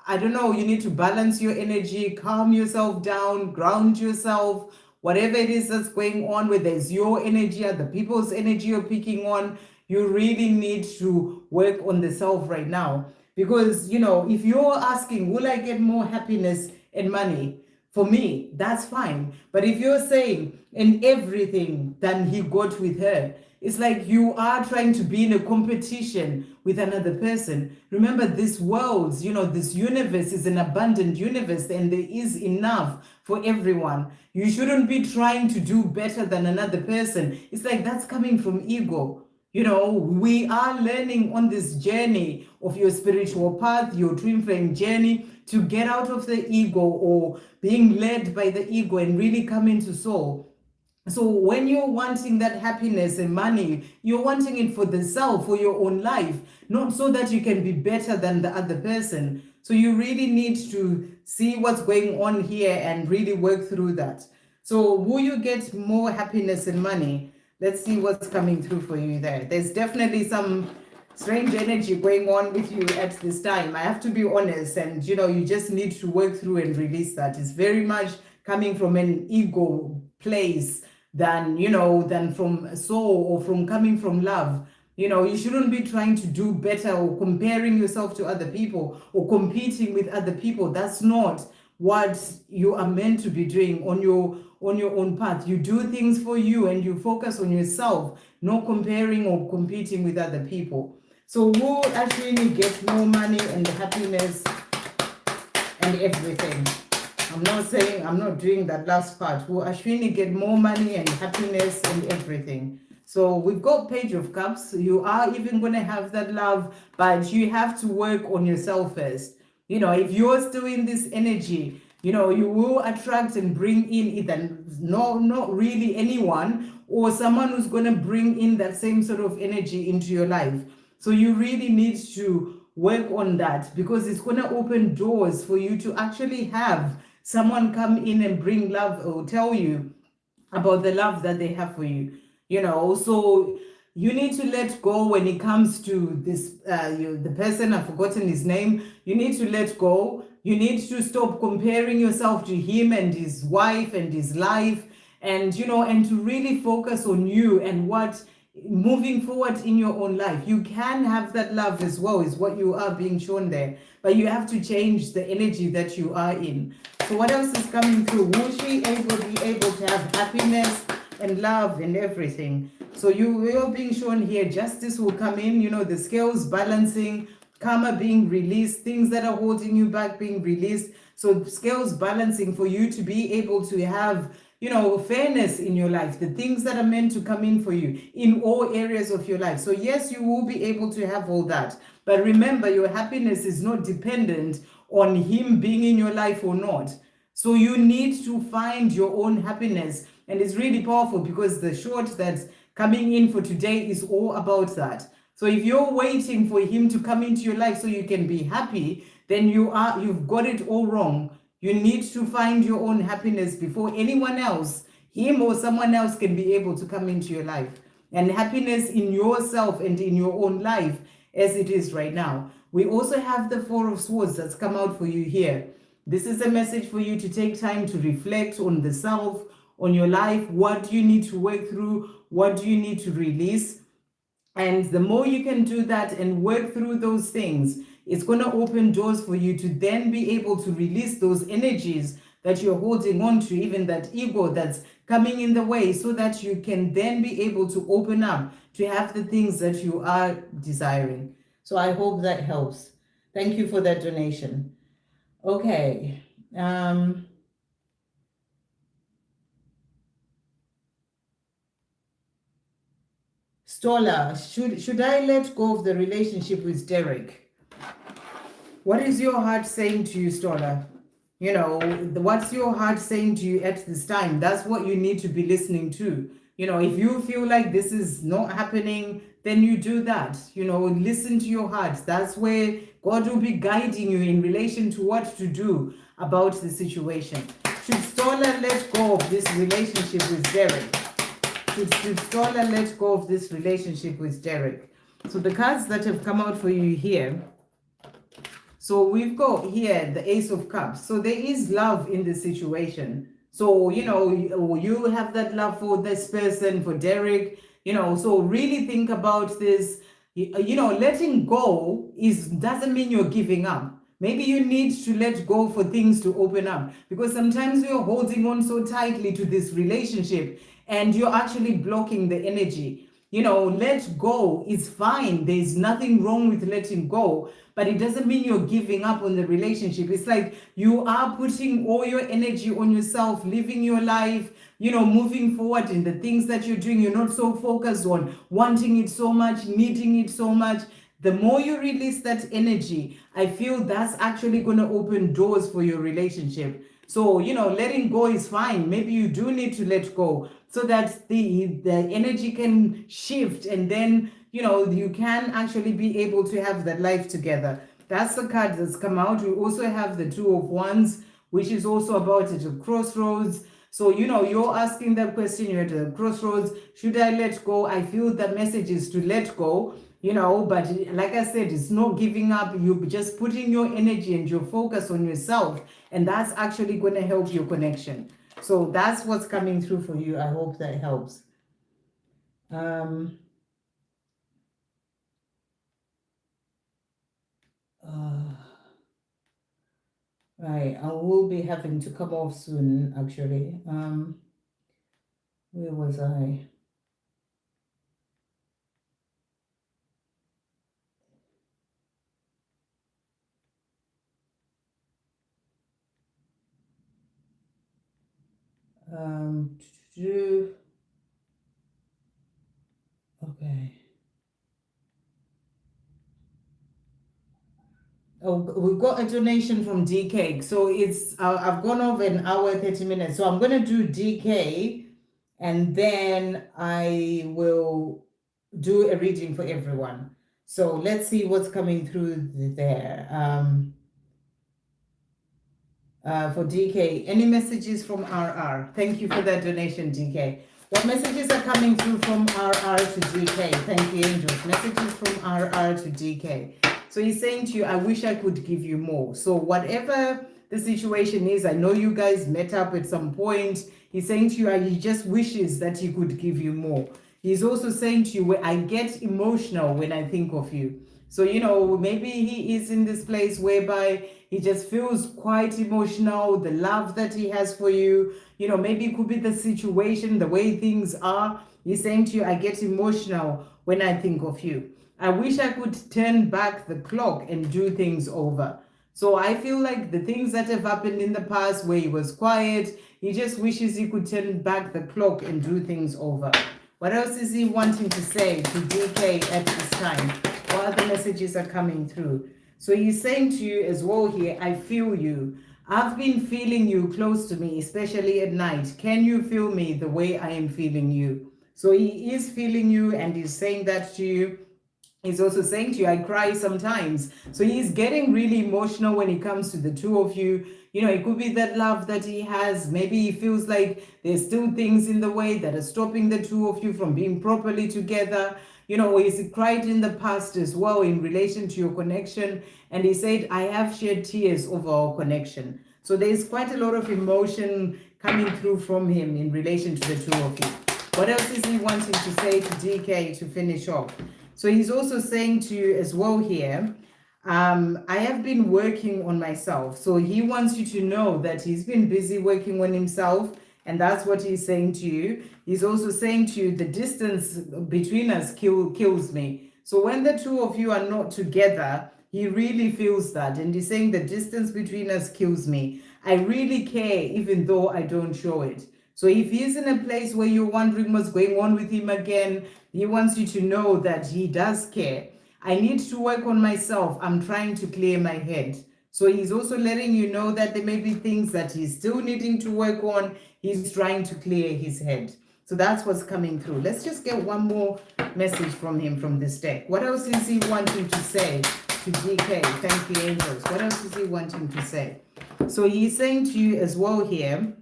I don't know, you need to balance your energy, calm yourself down, ground yourself, whatever it is that's going on, whether it's your energy or the people's energy you're picking on, you really need to work on the self right now. Because, if you're asking, will I get more happiness and money? For me, that's fine. But if you're saying, in everything than he got with her, it's like you are trying to be in a competition with another person. Remember, this world, this universe is an abundant universe, and there is enough for everyone. You shouldn't be trying to do better than another person. It's like that's coming from ego. We are learning on this journey of your spiritual path, your twin flame journey, to get out of the ego or being led by the ego and really come into soul. So when you're wanting that happiness and money, you're wanting it for the self, for your own life, not so that you can be better than the other person. So you really need to see what's going on here and really work through that. So will you get more happiness and money? Let's see what's coming through for you there. There's definitely some strange energy going on with you at this time. I have to be honest, and you just need to work through and release that. It's very much coming from an ego place than from soul or from coming from love. You shouldn't be trying to do better or comparing yourself to other people or competing with other people. That's not what you are meant to be doing on your own path. You do things for you and you focus on yourself, not comparing or competing with other people. So will actually get more money and happiness and everything? I'm not doing that last part. Will Ashwini get more money and happiness and everything? So we've got Page of Cups. You are even going to have that love, but you have to work on yourself first. If you're still in this energy, you will attract and bring in either not really anyone or someone who's going to bring in that same sort of energy into your life. So you really need to work on that, because it's going to open doors for you to actually have someone come in and bring love or tell you about the love that they have for you. So you need to let go when it comes to this, the person, I've forgotten his name. You need to let go. You need to stop comparing yourself to him and his wife and his life, and to really focus on you and what moving forward in your own life. You can have that love as well, is what you are being shown there, but you have to change the energy that you are in. So what else is coming through? Will she be able to have happiness and love and everything? So you will being shown here, justice will come in, the scales balancing, karma being released, things that are holding you back being released. So scales balancing for you to be able to have fairness in your life, the things that are meant to come in for you in all areas of your life. So yes, you will be able to have all that. But remember, your happiness is not dependent on him being in your life or not. So you need to find your own happiness. And it's really powerful because the short that's coming in for today is all about that. So if you're waiting for him to come into your life so you can be happy, then you've got it all wrong. You need to find your own happiness before anyone else, him or someone else, can be able to come into your life. And happiness in yourself and in your own life as it is right now. We also have the Four of Swords that's come out for you here. This is a message for you to take time to reflect on the self, on your life. What do you need to work through? What do you need to release? And the more you can do that and work through those things, it's going to open doors for you to then be able to release those energies that you're holding on to, even that ego that's coming in the way, so that you can then be able to open up to have the things that you are desiring. So I hope that helps. Thank you for that donation. Okay. Stola, should I let go of the relationship with Derek? What is your heart saying to you, Stola? You know, what's your heart saying to you at this time? That's what you need to be listening to. You know, if you feel like this is not happening, then you do that. You know, listen to your heart. That's where God will be guiding you in relation to what to do about the situation. Should Stola let go of this relationship with Derek? Should Stola let go of this relationship with Derek? So the cards that have come out for you here. So we've got here the Ace of Cups. So there is love in this situation. So, you know, you have that love for this person, for Derek, you know, so really think about this. You know, letting go doesn't mean you're giving up. Maybe you need to let go for things to open up, because sometimes you're holding on so tightly to this relationship and you're actually blocking the energy. You know, let go is fine. There's nothing wrong with letting go, but it doesn't mean you're giving up on the relationship. It's like you are putting all your energy on yourself, living your life, you know, moving forward in the things that you're doing. You're not so focused on wanting it so much, needing it so much. The more you release that energy, I feel that's actually going to open doors for your relationship. So, you know, letting go is fine. Maybe you do need to let go so that the energy can shift, and then, you know, you can actually be able to have that life together. That's the card that's come out. We also have the Two of Wands, which is also about it, a crossroads. So, you know, you're asking that question, you're at a crossroads. Should I let go? I feel the message is to let go. You know, but like I said, it's not giving up. You're just putting your energy and your focus on yourself, and that's actually going to help your connection. So that's what's coming through for you. I hope that helps. Right, I will be having to come off soon, actually. Where was I? Okay. Oh, we've got a donation from DK. So it's I've gone over an hour, 30 minutes. So I'm going to do DK, and then I will do a reading for everyone. So let's see what's coming through there. For DK, any messages from RR? Thank you for that donation, DK. What messages are coming through from RR to DK? Thank you, angels. Messages from RR to DK. So he's saying to you, I wish I could give you more. So whatever the situation is, I know you guys met up at some point. He's saying to you, he just wishes that he could give you more. He's also saying to you, I get emotional when I think of you. So, you know, maybe he is in this place whereby he just feels quite emotional, the love that he has for you. You know, maybe it could be the situation, the way things are. He's saying to you, I get emotional when I think of you. I wish I could turn back the clock and do things over. So I feel like the things that have happened in the past where he was quiet, he just wishes he could turn back the clock and do things over. What else is he wanting to say to DK at this time? What other messages are coming through? So he's saying to you as well here, I feel you. I've been feeling you close to me, especially at night. Can you feel me the way I am feeling you? So he is feeling you and he's saying that to you. He's also saying to you, I cry sometimes. So he's getting really emotional when it comes to the two of you. You know, it could be that love that he has. Maybe he feels like there's still things in the way that are stopping the two of you from being properly together. You know, he's cried in the past as well in relation to your connection. And he said, I have shed tears over our connection. So there's quite a lot of emotion coming through from him in relation to the two of you. What else is he wanting to say to DK to finish off? So he's also saying to you as well here, I have been working on myself. So he wants you to know that he's been busy working on himself. And that's what he's saying to you. He's also saying to you, the distance between us kills me. So when the two of you are not together, he really feels that. And he's saying the distance between us kills me. I really care, even though I don't show it. So if he's in a place where you're wondering what's going on with him again, he wants you to know that he does care. I need to work on myself. I'm trying to clear my head. So he's also letting you know that there may be things that he's still needing to work on. He's trying to clear his head. So that's what's coming through. Let's just get one more message from him from this deck. What else is he wanting to say to DK? Thank you, angels. What else is he wanting to say? So he's saying to you as well here,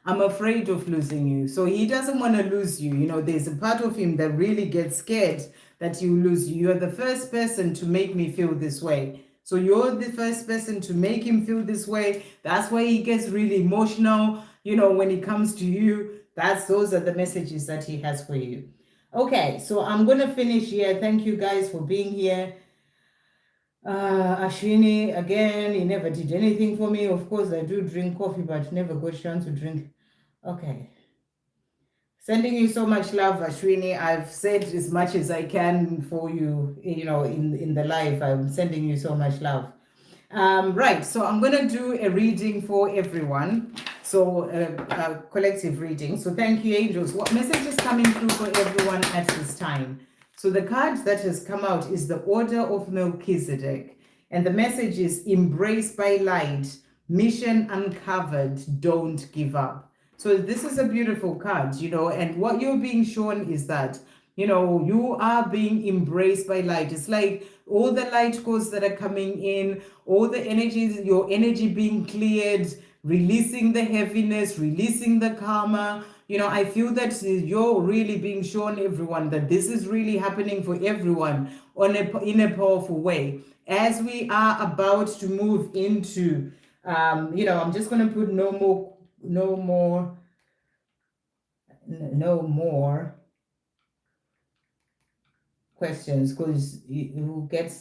I'm afraid of losing you. So he doesn't want to lose you. You know, there's a part of him that really gets scared that you lose you. You're the first person to make me feel this way. So you're the first person to make him feel this way. That's why he gets really emotional, you know, when it comes to you. Those are the messages that he has for you. Okay, so I'm going to finish here. Thank you guys for being here. Ashwini, again, he never did anything for me. Of course, I do drink coffee, but never got a chance to drink. Okay. Sending you so much love, Ashwini. I've said as much as I can for you, you know, in the live. I'm sending you so much love. Right, so I'm going to do a reading for everyone. So a collective reading. So thank you, angels. What message is coming through for everyone at this time? So the card that has come out is the Order of Melchizedek. And the message is embraced by light, mission uncovered, don't give up. So this is a beautiful card, you know, and what you're being shown is that, you know, you are being embraced by light. It's like all the light codes that are coming in, all the energies, your energy being cleared, releasing the heaviness, releasing the karma. You know, I feel that you're really being shown, everyone, that this is really happening for everyone in a powerful way. As we are about to move into, you know, I'm just going to put no more questions, because you get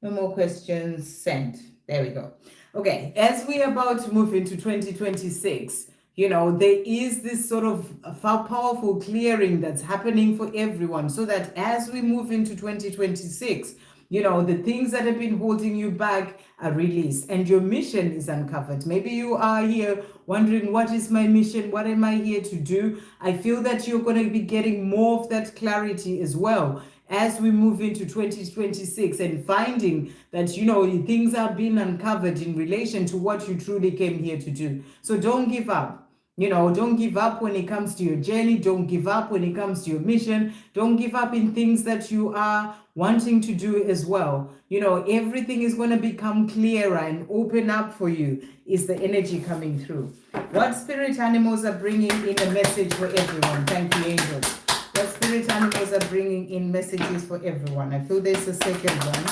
no more questions sent. There we go. Okay, as we are about to move into 2026, you know, there is this sort of powerful clearing that's happening for everyone, so that as we move into 2026, you know, the things that have been holding you back are released and your mission is uncovered. Maybe you are here wondering, what is my mission? What am I here to do? I feel that you're going to be getting more of that clarity as well as we move into 2026, and finding that, you know, things are being uncovered in relation to what you truly came here to do. So don't give up. You know, don't give up when it comes to your journey. Don't give up when it comes to your mission. Don't give up in things that you are wanting to do as well. You know, everything is going to become clearer and open up for you, is the energy coming through. What spirit animals are bringing in a message for everyone? Thank you, angels. What spirit animals are bringing in messages for everyone? I feel there's a second one.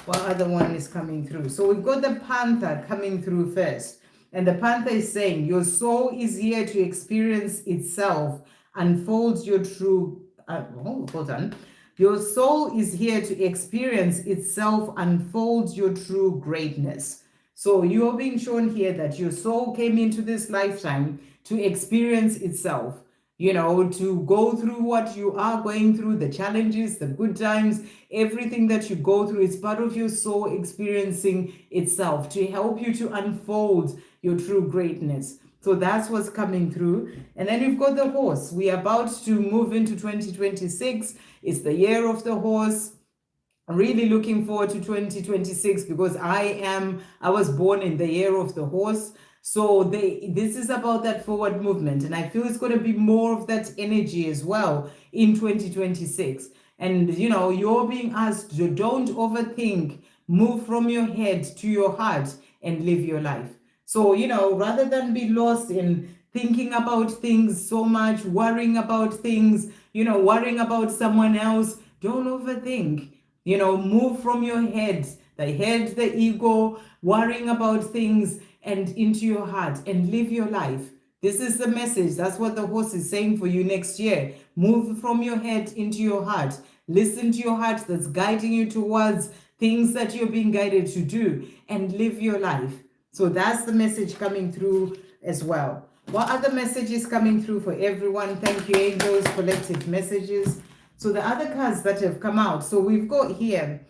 What other one is coming through? So we've got the Panther coming through first. And the Panther is saying, your soul is here to experience itself, unfold your true, hold on. Your soul is here to experience itself, unfold your true greatness. So you're being shown here that your soul came into this lifetime to experience itself, you know, to go through what you are going through, the challenges, the good times, everything that you go through is part of your soul experiencing itself to help you to unfold your true greatness. So that's what's coming through. And then you've got the horse. We are about to move into 2026. It's the year of the horse. really looking forward to 2026 because I was born in the year of the horse. So this is about that forward movement, and I feel it's going to be more of that energy as well in 2026. And you're being asked to don't overthink, move from your head to your heart and live your life. So rather than be lost in thinking about things so much, worrying about things, worrying about someone else, don't overthink. Move from your head, the ego, worrying about things, and into your heart and live your life. This is the message. That's what the horse is saying for you next year. Move from your head into your heart. Listen to your heart that's guiding you towards things that you're being guided to do, and live your life. So that's the message coming through as well. What other messages coming through for everyone? Thank you, angels, collective messages. So the other cards that have come out, so we've got here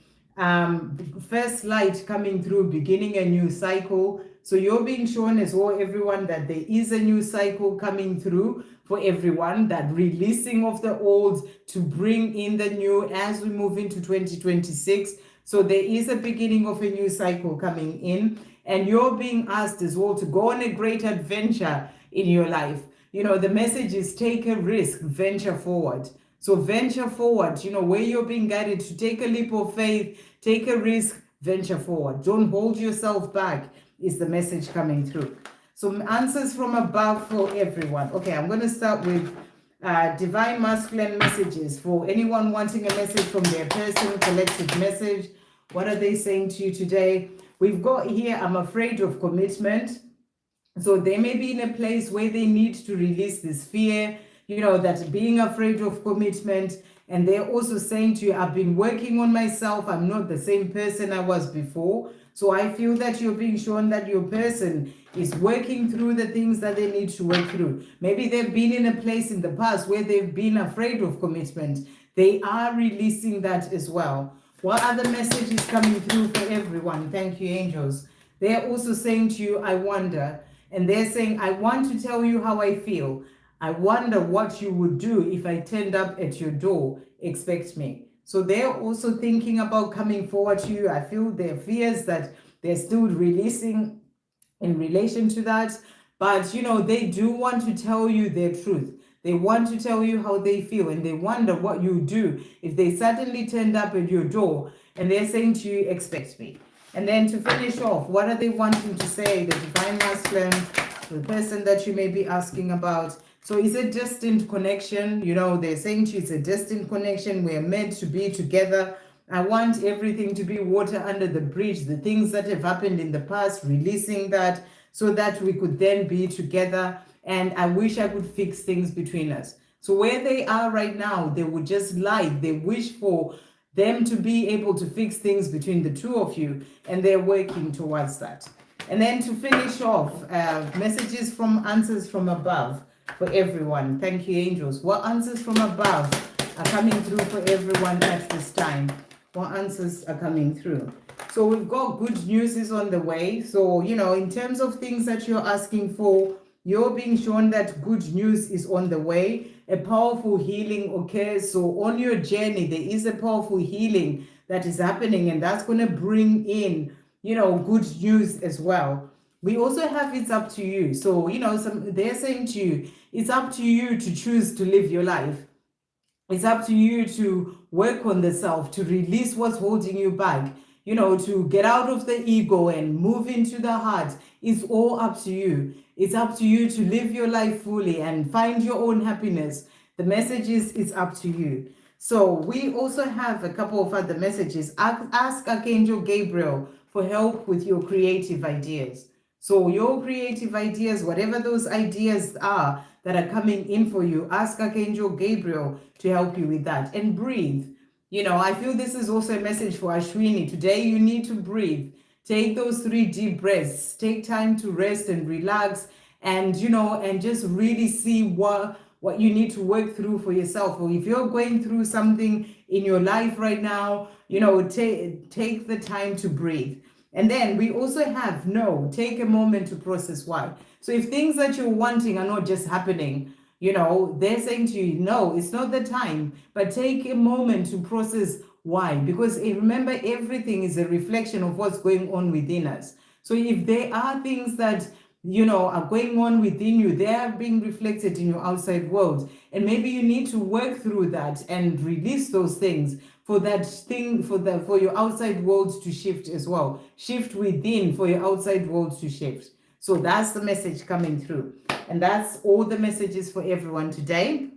first light coming through, beginning a new cycle. So you're being shown as well, everyone, that there is a new cycle coming through for everyone, that releasing of the old to bring in the new as we move into 2026. So there is a beginning of a new cycle coming in, and you're being asked as well to go on a great adventure in your life. The message is take a risk, venture forward. So venture forward, where you're being guided to take a leap of faith, take a risk, venture forward. Don't hold yourself back, is the message coming through. So answers from above for everyone. Okay, I'm going to start with divine masculine messages for anyone wanting a message from their person, collective message. What are they saying to you today? We've got here, I'm afraid of commitment. So they may be in a place where they need to release this fear, that being afraid of commitment. And they're also saying to you, I've been working on myself. I'm not the same person I was before. So I feel that you're being shown that your person is working through the things that they need to work through. Maybe they've been in a place in the past where they've been afraid of commitment. They are releasing that as well. What other message is coming through for everyone? Thank you, angels. They're also saying to you, I wonder. And they're saying, I want to tell you how I feel. I wonder what you would do if I turned up at your door. Expect me. So they're also thinking about coming forward to you. I feel their fears that they're still releasing in relation to that. But, they do want to tell you their truth. They want to tell you how they feel, and they wonder what you do if they suddenly turned up at your door and they're saying to you, expect me. And then to finish off, what are they wanting to say? The divine masculine, the person that you may be asking about. So is a destined connection. They're saying to you, it's a destined connection. We're meant to be together. I want everything to be water under the bridge, the things that have happened in the past, releasing that so that we could then be together. And I wish I could fix things between us. So where they are right now, they would just like, they wish for them to be able to fix things between the two of you, and they're working towards that. And then to finish off, messages from answers from above for everyone. Thank you, angels. What answers from above are coming through for everyone at this time? What answers are coming through? So we've got good news is on the way. So, in terms of things that you're asking for, you're being shown that good news is on the way. A powerful healing occurs. So on your journey, there is a powerful healing that is happening, and that's going to bring in, good news as well. We also have it's up to you. So, they're saying to you, it's up to you to choose to live your life. It's up to you to work on the self, to release what's holding you back, to get out of the ego and move into the heart. It's all up to you. It's up to you to live your life fully and find your own happiness. The message is, it's up to you. So we also have a couple of other messages. Ask Archangel Gabriel for help with your creative ideas. So your creative ideas, whatever those ideas are that are coming in for you, ask Archangel Gabriel to help you with that. And breathe. I feel this is also a message for Ashwini. Today you need to breathe. Take those 3 deep breaths. Take time to rest and relax, and and just really see what you need to work through for yourself. Or if you're going through something in your life right now, take the time to breathe. And then we also have take a moment to process why. So if things that you're wanting are not just happening, they're saying to you, no, it's not the time, but take a moment to process Why? Because remember, everything is a reflection of what's going on within us. So if there are things that are going on within you, they are being reflected in your outside world, and maybe you need to work through that and release those things for that thing, for your outside world to shift as well. Shift within for your outside world to shift. So that's the message coming through, and that's all the messages for everyone today.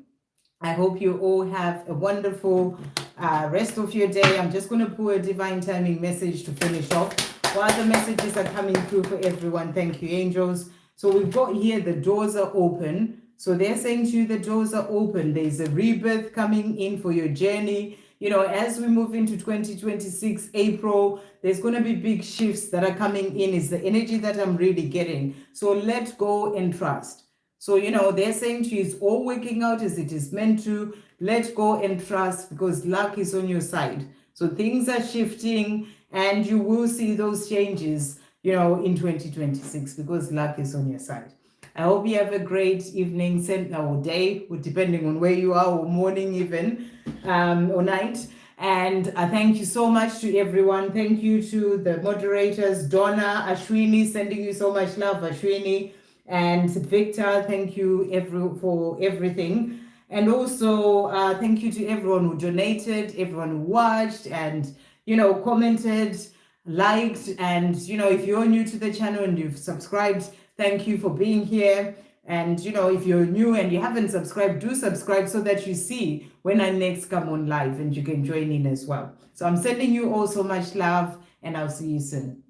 I hope you all have a wonderful rest of your day. I'm just going to pull a divine timing message to finish off while the messages are coming through for everyone. Thank you, angels. So we've got here, the doors are open. So they're saying to you, the doors are open. There's a rebirth coming in for your journey. As we move into 2026, April, there's going to be big shifts that are coming in, is the energy that I'm really getting. So let go and trust. So, they're saying to you, it's all working out as it is meant to. Let go and trust, because luck is on your side. So things are shifting, and you will see those changes, in 2026, because luck is on your side. I hope you have a great evening, or day, depending on where you are, or morning even, or night. And thank you so much to everyone. Thank you to the moderators, Donna, Ashwini, sending you so much love, Ashwini. And Victor, thank you for everything. And also, thank you to everyone who donated, everyone who watched and, commented, liked. And, if you're new to the channel and you've subscribed, thank you for being here. And, if you're new and you haven't subscribed, do subscribe so that you see when I next come on live and you can join in as well. So I'm sending you all so much love, and I'll see you soon.